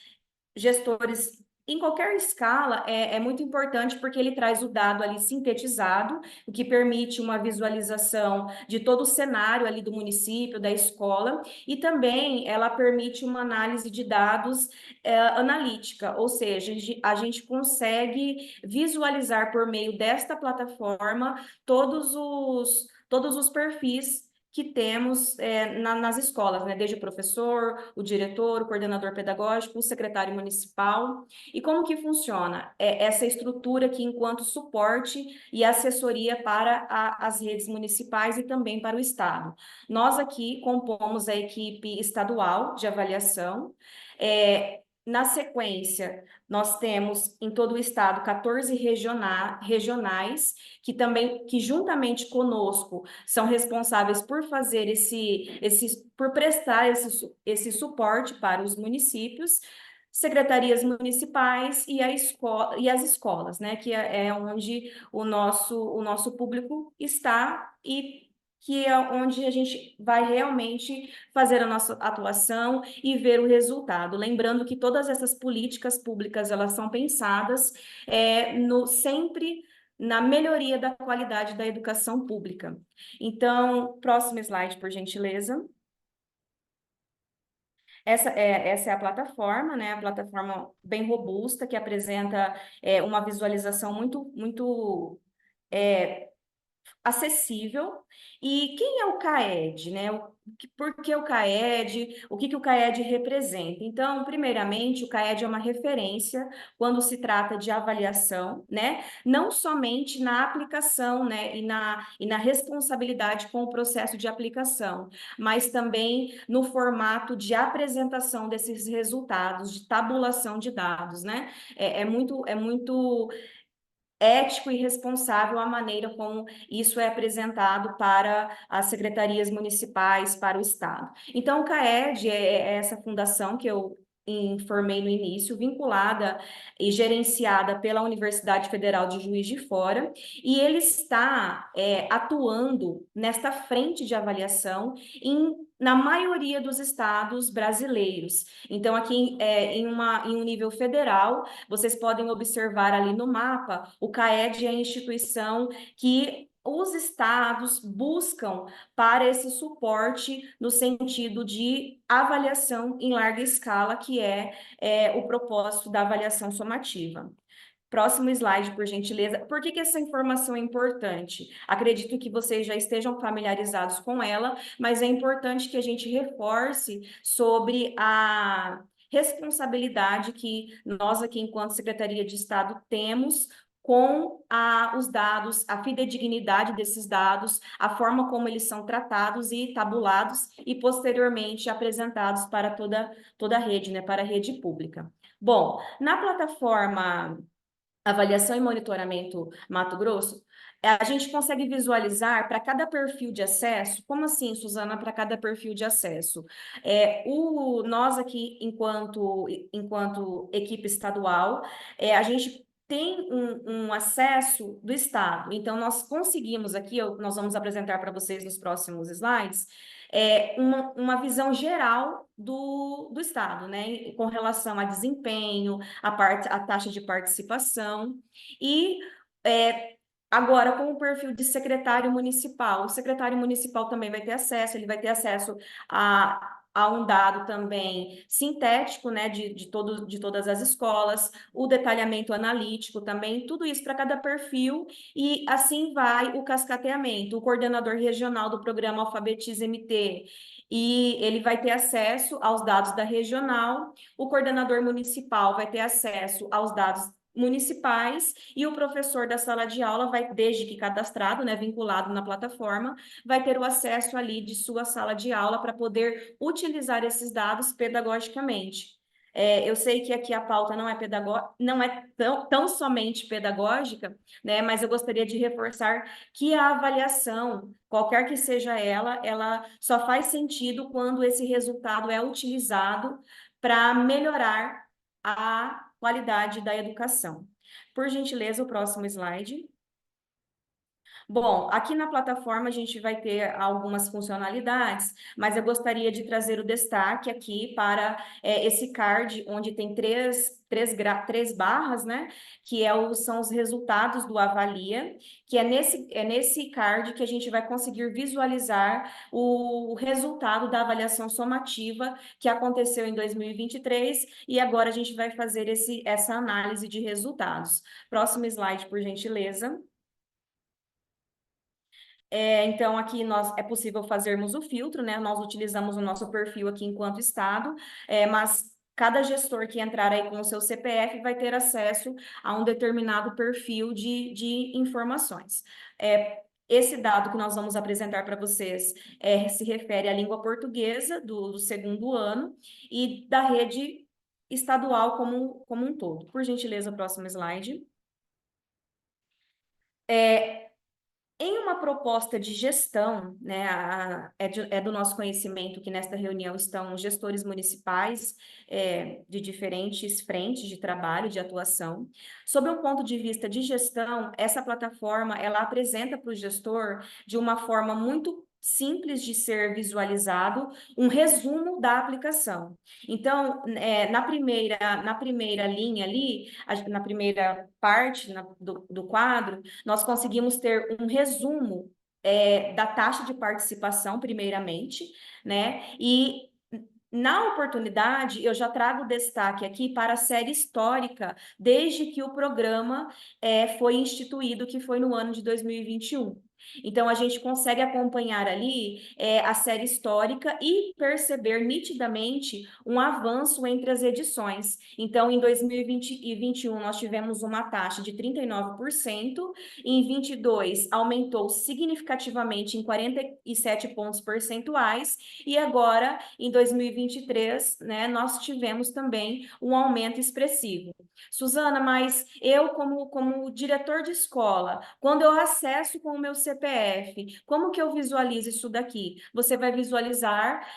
gestores em qualquer escala, é muito importante, porque ele traz o dado ali sintetizado, o que permite uma visualização de todo o cenário ali do município, da escola, e também ela permite uma análise de dados analítica, ou seja, a gente consegue visualizar por meio desta plataforma todos os perfis que temos nas escolas, né? Desde o professor, o diretor, o coordenador pedagógico, o secretário municipal. E como que funciona? Essa estrutura aqui enquanto suporte e assessoria para as redes municipais e também para o Estado. Nós aqui compomos a equipe estadual de avaliação. Na sequência, nós temos em todo o estado 14 regionais que juntamente conosco são responsáveis por fazer por prestar esse suporte para os municípios, secretarias municipais e as escolas, né, que é onde o nosso público está, e que é onde a gente vai realmente fazer a nossa atuação e ver o resultado. Lembrando que todas essas políticas públicas, elas são pensadas sempre na melhoria da qualidade da educação pública. Então, próximo slide, por gentileza. Essa é a plataforma, né? A plataforma bem robusta, que apresenta uma visualização muito, muito acessível. E quem é o CAED, né? Por que o CAED? O que o CAED representa? Então, primeiramente, o CAED é uma referência quando se trata de avaliação, né? Não somente na aplicação, né? E na responsabilidade com o processo de aplicação, mas também no formato de apresentação desses resultados, de tabulação de dados, né? É muito ético e responsável a maneira como isso é apresentado para as secretarias municipais, para o Estado. Então, o CAED é essa fundação que eu informei no início, vinculada e gerenciada pela Universidade Federal de Juiz de Fora, e ele está atuando nesta frente de avaliação na maioria dos estados brasileiros. Então, aqui em um nível federal, vocês podem observar ali no mapa, o CAED é a instituição que os estados buscam para esse suporte no sentido de avaliação em larga escala, que é o propósito da avaliação somativa. Próximo slide, por gentileza. Por que essa informação é importante? Acredito que vocês já estejam familiarizados com ela, mas é importante que a gente reforce sobre a responsabilidade que nós aqui, enquanto Secretaria de Estado, temos com os dados, a fidedignidade desses dados, a forma como eles são tratados e tabulados e posteriormente apresentados para toda a rede, né, para a rede pública. Bom, na plataforma Avaliação e Monitoramento Mato Grosso, a gente consegue visualizar para cada perfil de acesso. Como assim, Suzana, para cada perfil de acesso? Nós aqui, enquanto equipe estadual, a gente tem um acesso do Estado. Então, nós conseguimos aqui, nós vamos apresentar para vocês nos próximos slides, uma visão geral do Estado, né, com relação a desempenho, a taxa de participação, e agora com o perfil de secretário municipal. O secretário municipal também vai ter acesso, ele vai ter acesso há um dado também sintético, né, de todas as escolas, o detalhamento analítico também, tudo isso para cada perfil, e assim vai o cascateamento. O coordenador regional do programa Alfabetiza MT, e ele vai ter acesso aos dados da regional, o coordenador municipal vai ter acesso aos dados municipais, e o professor da sala de aula vai, desde que cadastrado, né, vinculado na plataforma, vai ter o acesso ali de sua sala de aula para poder utilizar esses dados pedagogicamente. Eu sei que aqui a pauta não é não é tão somente pedagógica, né, mas eu gostaria de reforçar que a avaliação, qualquer que seja ela só faz sentido quando esse resultado é utilizado para melhorar a qualidade da educação. Por gentileza, o próximo slide. Bom, aqui na plataforma a gente vai ter algumas funcionalidades, mas eu gostaria de trazer o destaque aqui para esse card, onde tem três barras, né? Que são os resultados do Avalia, que é nesse card que a gente vai conseguir visualizar o resultado da avaliação somativa que aconteceu em 2023, e agora a gente vai fazer essa análise de resultados. Próximo slide, por gentileza. Então, aqui é possível fazermos o filtro, né? Nós utilizamos o nosso perfil aqui enquanto Estado, mas cada gestor que entrar aí com o seu CPF vai ter acesso a um determinado perfil de informações. Esse dado que nós vamos apresentar para vocês se refere à língua portuguesa do segundo ano e da rede estadual como um todo. Por gentileza, próximo slide. Em uma proposta de gestão, né, é do nosso conhecimento que nesta reunião estão gestores municipais de diferentes frentes de trabalho, de atuação. Sob um ponto de vista de gestão, essa plataforma, ela apresenta para o gestor, de uma forma muito simples de ser visualizado, um resumo da aplicação. Então, na primeira linha ali, na primeira parte do quadro, nós conseguimos ter um resumo da taxa de participação, primeiramente, né? E na oportunidade, eu já trago destaque aqui para a série histórica, desde que o programa foi instituído, que foi no ano de 2021. Então, a gente consegue acompanhar ali a série histórica e perceber nitidamente um avanço entre as edições. Então, em 2020 e 2021, nós tivemos uma taxa de 39%, em 22 aumentou significativamente em 47 pontos percentuais, e agora, em 2023, né, nós tivemos também um aumento expressivo. Suzana, mas eu, como diretor de escola, quando eu acesso com o meu CPF, como que eu visualizo isso daqui? Você vai visualizar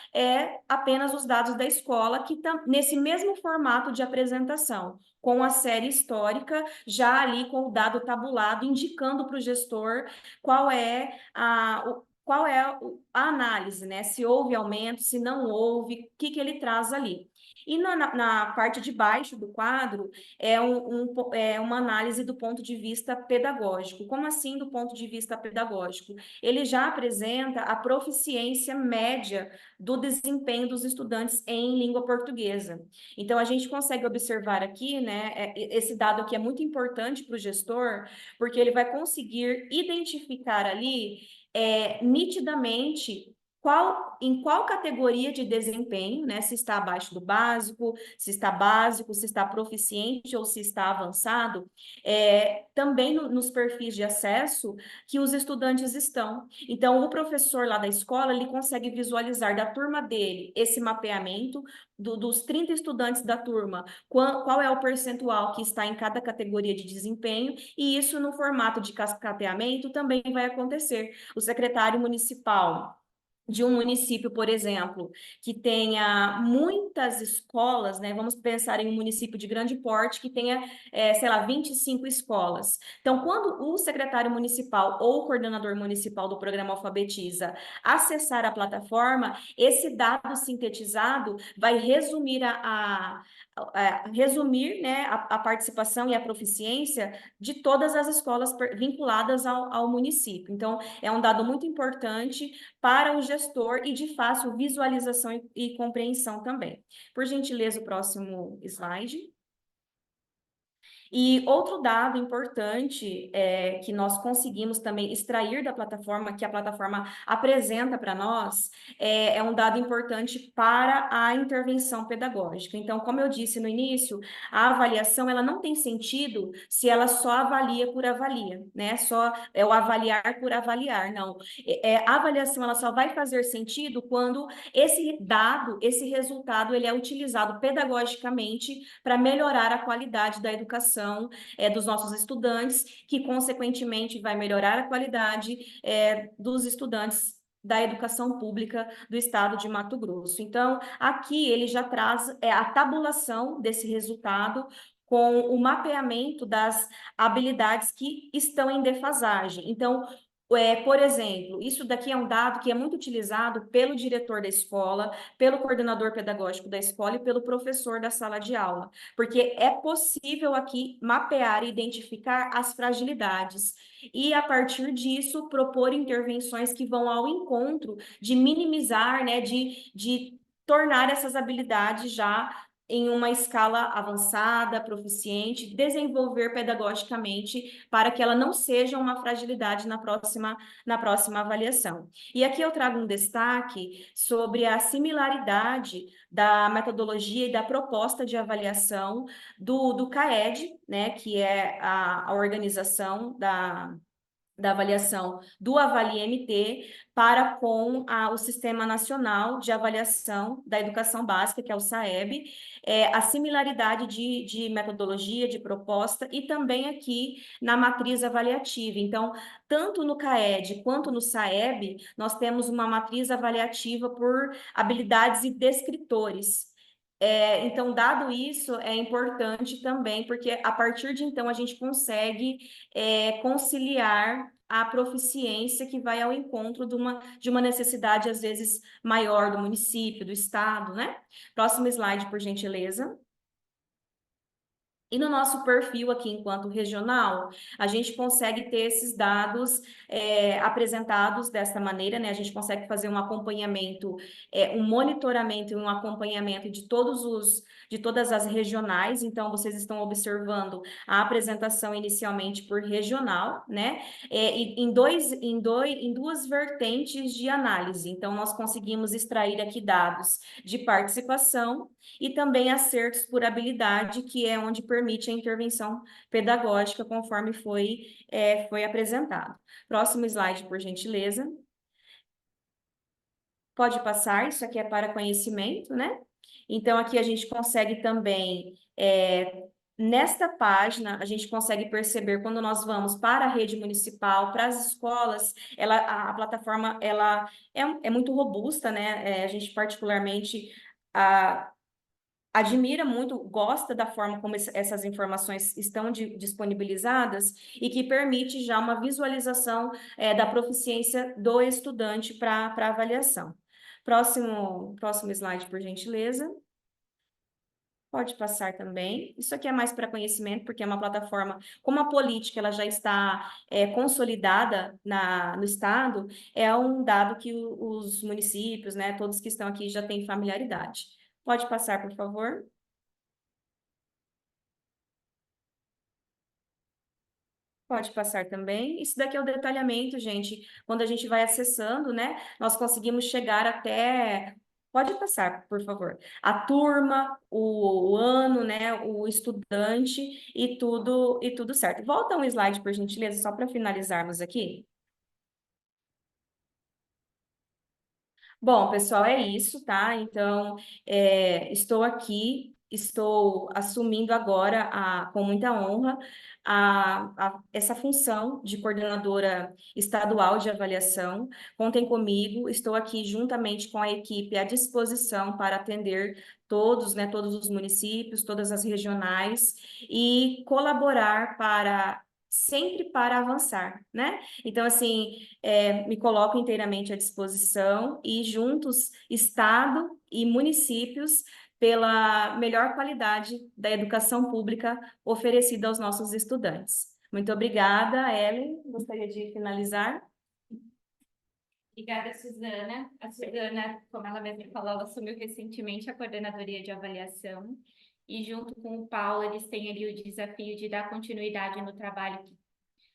apenas os dados da escola, que estão nesse mesmo formato de apresentação, com a série histórica, já ali com o dado tabulado, indicando para o gestor qual é a análise, né? Se houve aumento, se não houve, o que ele traz ali. E na parte de baixo do quadro é uma análise do ponto de vista pedagógico. Como assim do ponto de vista pedagógico? Ele já apresenta a proficiência média do desempenho dos estudantes em língua portuguesa. Então, a gente consegue observar aqui, né, esse dado aqui é muito importante para o gestor, porque ele vai conseguir identificar ali nitidamente em qual categoria de desempenho, né? Se está abaixo do básico, se está proficiente ou se está avançado, também nos perfis de acesso que os estudantes estão. Então, o professor lá da escola, ele consegue visualizar da turma dele esse mapeamento dos 30 estudantes da turma, qual é o percentual que está em cada categoria de desempenho, e isso no formato de cascateamento também vai acontecer. O secretário municipal de um município, por exemplo, que tenha muitas escolas, né? Vamos pensar em um município de grande porte que tenha, sei lá, 25 escolas. Então, quando o secretário municipal ou o coordenador municipal do programa Alfabetiza acessar a plataforma, esse dado sintetizado vai resumir resumir, né, a participação e a proficiência de todas as escolas vinculadas ao município. Então, é um dado muito importante para o gestor gestor e de fácil visualização e compreensão também. Por gentileza, o próximo slide. E outro dado importante que nós conseguimos também extrair da plataforma, que a plataforma apresenta para nós, é um dado importante para a intervenção pedagógica. Então, como eu disse no início, a avaliação ela não tem sentido se ela só avalia por avalia, né? Só é o avaliar por avaliar, não. A avaliação ela só vai fazer sentido quando esse dado, esse resultado, ele é utilizado pedagogicamente para melhorar a qualidade da educação dos nossos estudantes, que, consequentemente, vai melhorar a qualidade dos estudantes da educação pública do estado de Mato Grosso. Então, aqui ele já traz a tabulação desse resultado com o mapeamento das habilidades que estão em defasagem. Então, por exemplo, isso daqui é um dado que é muito utilizado pelo diretor da escola, pelo coordenador pedagógico da escola e pelo professor da sala de aula, porque é possível aqui mapear e identificar as fragilidades e, a partir disso, propor intervenções que vão ao encontro de minimizar, né, de tornar essas habilidades já em uma escala avançada, proficiente, desenvolver pedagogicamente para que ela não seja uma fragilidade na próxima avaliação. E aqui eu trago um destaque sobre a similaridade da metodologia e da proposta de avaliação do CAED, né, que é a organização da avaliação do Avalie-MT para com o Sistema Nacional de Avaliação da Educação Básica, que é o SAEB, a similaridade de metodologia, de proposta, e também aqui na matriz avaliativa. Então, tanto no CAED quanto no SAEB, nós temos uma matriz avaliativa por habilidades e descritores. Então, dado isso, é importante também, porque a partir de então a gente consegue conciliar a proficiência que vai ao encontro de uma necessidade, às vezes, maior do município, do estado, né? Próximo slide, por gentileza. E no nosso perfil aqui, enquanto regional, a gente consegue ter esses dados apresentados desta maneira, né? A gente consegue fazer um acompanhamento, um monitoramento e um acompanhamento de todas as regionais. Então, vocês estão observando a apresentação inicialmente por regional, né? Em duas vertentes de análise. Então, nós conseguimos extrair aqui dados de participação e também acertos por habilidade, que é onde permite a intervenção pedagógica, conforme foi apresentado. Próximo slide, por gentileza. Pode passar, isso aqui é para conhecimento, né? Então, aqui a gente consegue também, nesta página, a gente consegue perceber quando nós vamos para a rede municipal, para as escolas, a plataforma ela é muito robusta, né? A gente particularmente admira muito, gosta da forma como essas informações estão disponibilizadas e que permite já uma visualização da proficiência do estudante para avaliação. Próximo slide, por gentileza. Pode passar também. Isso aqui é mais para conhecimento, porque é uma plataforma, como a política ela já está consolidada no Estado, é um dado que os municípios, né, todos que estão aqui já têm familiaridade. Pode passar, por favor. Pode passar também. Isso daqui é o detalhamento, gente. Quando a gente vai acessando, né, nós conseguimos chegar até. Pode passar, por favor. A turma, o ano, né, o estudante e tudo certo. Volta um slide, por gentileza, só para finalizarmos aqui. Bom, pessoal, é isso, tá? Então, estou aqui, estou assumindo agora, com muita honra, essa função de coordenadora estadual de avaliação. Contem comigo, estou aqui juntamente com a equipe à disposição para atender todos, né, todos os municípios, todas as regionais e colaborar sempre para avançar, né? Então, assim, me coloco inteiramente à disposição e juntos, Estado e municípios, pela melhor qualidade da educação pública oferecida aos nossos estudantes. Muito obrigada, Ellen. Gostaria de finalizar?
Obrigada, Suzana. A Suzana, como ela mesma falou, ela assumiu recentemente a coordenadoria de avaliação e junto com o Paulo, eles têm ali o desafio de dar continuidade no trabalho que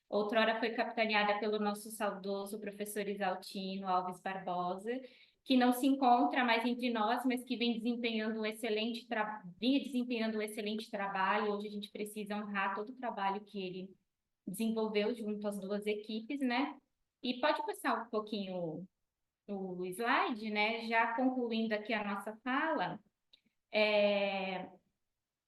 outrora foi capitaneada pelo nosso saudoso professor Isaltino Alves Barbosa, que não se encontra mais entre nós, mas que vem desempenhando vinha desempenhando um excelente trabalho. Hoje a gente precisa honrar todo o trabalho que ele desenvolveu junto às duas equipes, né? E pode passar um pouquinho o slide, né? Já concluindo aqui a nossa fala,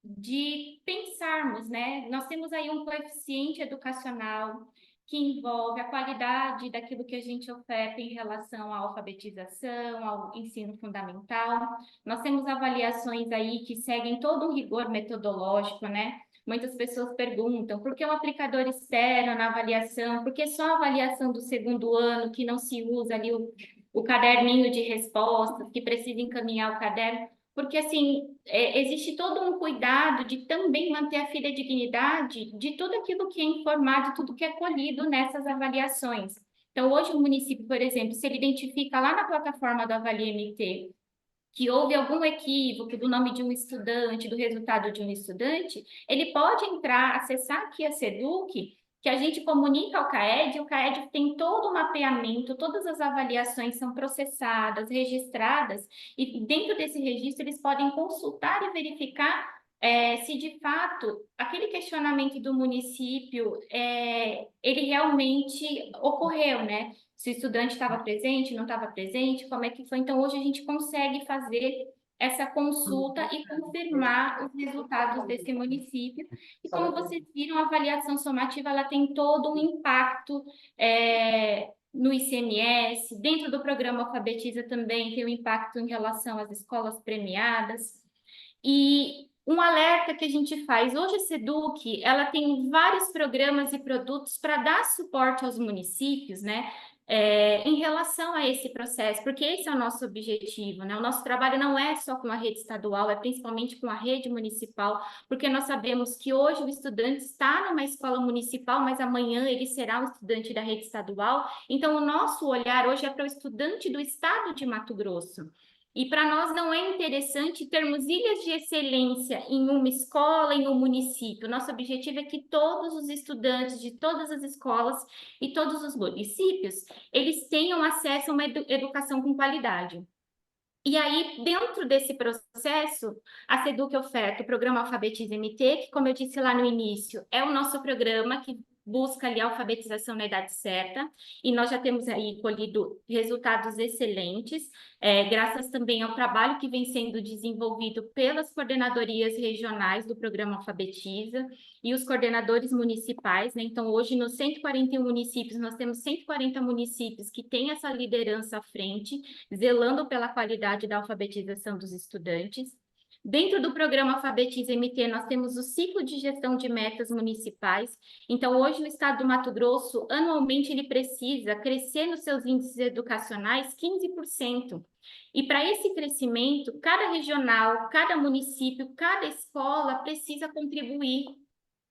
de pensarmos, né? Nós temos aí um coeficiente educacional que envolve a qualidade daquilo que a gente oferta em relação à alfabetização, ao ensino fundamental. Nós temos avaliações aí que seguem todo um rigor metodológico, né? Muitas pessoas perguntam por que o aplicador externo na avaliação, por que só a avaliação do segundo ano, que não se usa ali o caderninho de respostas, que precisa encaminhar o caderno? Porque, assim, existe todo um cuidado de também manter a fidedignidade de tudo aquilo que é informado, tudo que é colhido nessas avaliações. Então, hoje o município, por exemplo, se ele identifica lá na plataforma do Avalie MT que houve algum equívoco do nome de um estudante, do resultado de um estudante, ele pode entrar, acessar aqui a SEDUC, que a gente comunica ao CAED, o CAED tem todo o mapeamento, todas as avaliações são processadas, registradas, e dentro desse registro eles podem consultar e verificar se de fato aquele questionamento do município ele realmente ocorreu, né? Se o estudante estava presente, não estava presente, como é que foi. Então, hoje a gente consegue fazer essa consulta e confirmar os resultados desse município. E como vocês viram, a avaliação somativa ela tem todo um impacto no ICMS, dentro do programa Alfabetiza também tem um impacto em relação às escolas premiadas. E um alerta que a gente faz, hoje a SEDUC, ela tem vários programas e produtos para dar suporte aos municípios, né? Em relação a esse processo, porque esse é o nosso objetivo, né? O nosso trabalho não é só com a rede estadual, é principalmente com a rede municipal, porque nós sabemos que hoje o estudante está numa escola municipal, mas amanhã ele será um estudante da rede estadual. Então, o nosso olhar hoje é para o estudante do estado de Mato Grosso. E para nós não é interessante termos ilhas de excelência em uma escola, em um município. Nosso objetivo é que todos os estudantes de todas as escolas e todos os municípios, eles tenham acesso a uma educação com qualidade. E aí, dentro desse processo, a SEDUC oferta o programa Alfabetiza MT, que, como eu disse lá no início, é o nosso programa que busca ali a alfabetização na idade certa, e nós já temos aí colhido resultados excelentes, graças também ao trabalho que vem sendo desenvolvido pelas coordenadorias regionais do programa Alfabetiza e os coordenadores municipais, né? Então, hoje, nos 141 municípios, nós temos 140 municípios que têm essa liderança à frente, zelando pela qualidade da alfabetização dos estudantes. Dentro do programa Alfabetiza MT, nós temos o ciclo de gestão de metas municipais. Então, hoje, o estado do Mato Grosso, anualmente, ele precisa crescer nos seus índices educacionais 15%. E para esse crescimento, cada regional, cada município, cada escola precisa contribuir,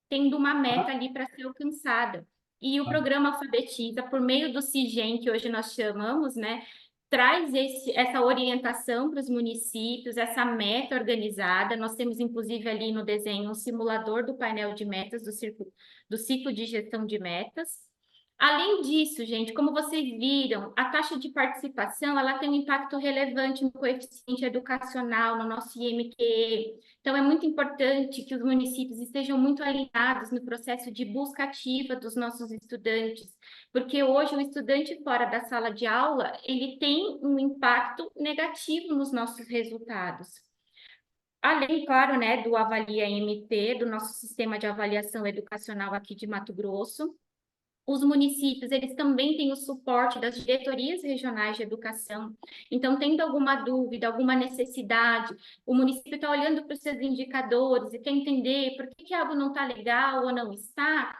tendo uma meta ali para ser alcançada. E o programa Alfabetiza, por meio do CIGEM, que hoje nós chamamos, né, traz essa orientação para os municípios, essa meta organizada. Nós temos, inclusive, ali no desenho, um simulador do painel de metas, do ciclo de gestão de metas. Além disso, gente, como vocês viram, a taxa de participação ela tem um impacto relevante no coeficiente educacional, no nosso IMQE. Então, é muito importante que os municípios estejam muito alinhados no processo de busca ativa dos nossos estudantes, porque hoje o estudante fora da sala de aula, ele tem um impacto negativo nos nossos resultados. Além, claro, né, do Avalia MT, do nosso sistema de avaliação educacional aqui de Mato Grosso, os municípios, eles também têm o suporte das diretorias regionais de educação. Então, tendo alguma dúvida, alguma necessidade, o município está olhando para os seus indicadores e quer entender por que algo não está legal ou não está,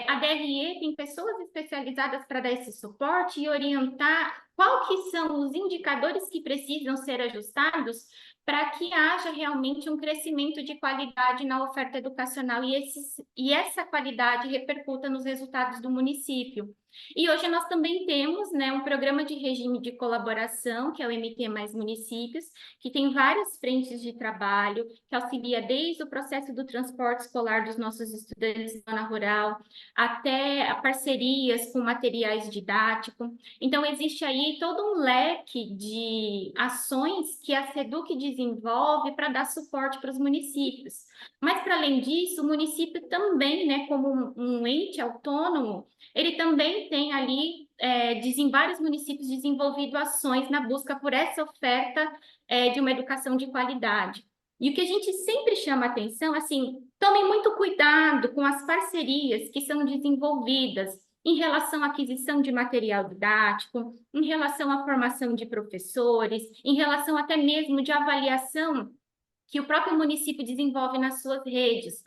a DRE tem pessoas especializadas para dar esse suporte e orientar qual que são os indicadores que precisam ser ajustados para que haja realmente um crescimento de qualidade na oferta educacional e essa qualidade repercuta nos resultados do município. E hoje nós também temos, né, um programa de regime de colaboração, que é o MT Mais Municípios, que tem várias frentes de trabalho, que auxilia desde o processo do transporte escolar dos nossos estudantes na zona rural, até parcerias com materiais didáticos. Então, existe aí todo um leque de ações que a SEDUC desenvolve para dar suporte para os municípios. Mas, para além disso, o município também, né, como um ente autônomo, ele também tem ali, em vários municípios, desenvolvido ações na busca por essa oferta de uma educação de qualidade. E o que a gente sempre chama atenção, assim, tomem muito cuidado com as parcerias que são desenvolvidas em relação à aquisição de material didático, em relação à formação de professores, em relação até mesmo de avaliação que o próprio município desenvolve nas suas redes.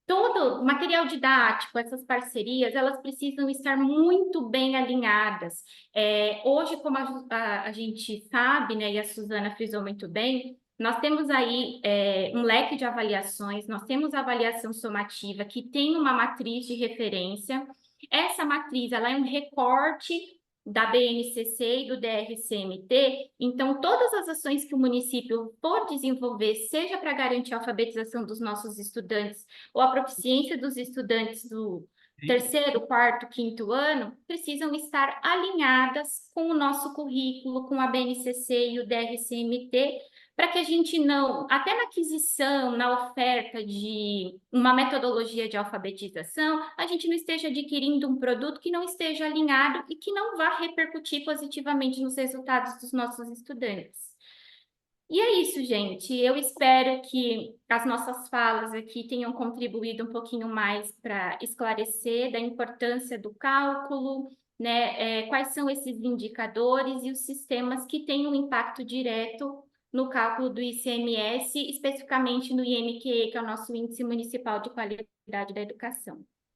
Todo o material didático, essas parcerias, elas precisam estar muito bem alinhadas. Hoje, como a gente sabe, né, e a Suzana frisou muito bem, nós temos aí um leque de avaliações, nós temos a avaliação somativa, que tem uma matriz de referência. Essa matriz, ela é um recorte da BNCC e do DRCMT, então todas as ações que o município for desenvolver, seja para garantir a alfabetização dos nossos estudantes ou a proficiência dos estudantes do terceiro, quarto, quinto ano, precisam estar alinhadas com o nosso currículo, com a BNCC e o DRCMT, para que a gente não, até na aquisição, na oferta de uma metodologia de alfabetização, a gente não esteja adquirindo um produto que não esteja alinhado e que não vá repercutir positivamente nos resultados dos nossos estudantes. E é isso, gente. Eu espero que as nossas falas aqui tenham contribuído um pouquinho mais para esclarecer da importância do cálculo, né? Quais são esses indicadores e os sistemas que têm um impacto direto no cálculo do ICMS, especificamente no IMQE, que é o nosso Índice Municipal de Qualidade da Educação.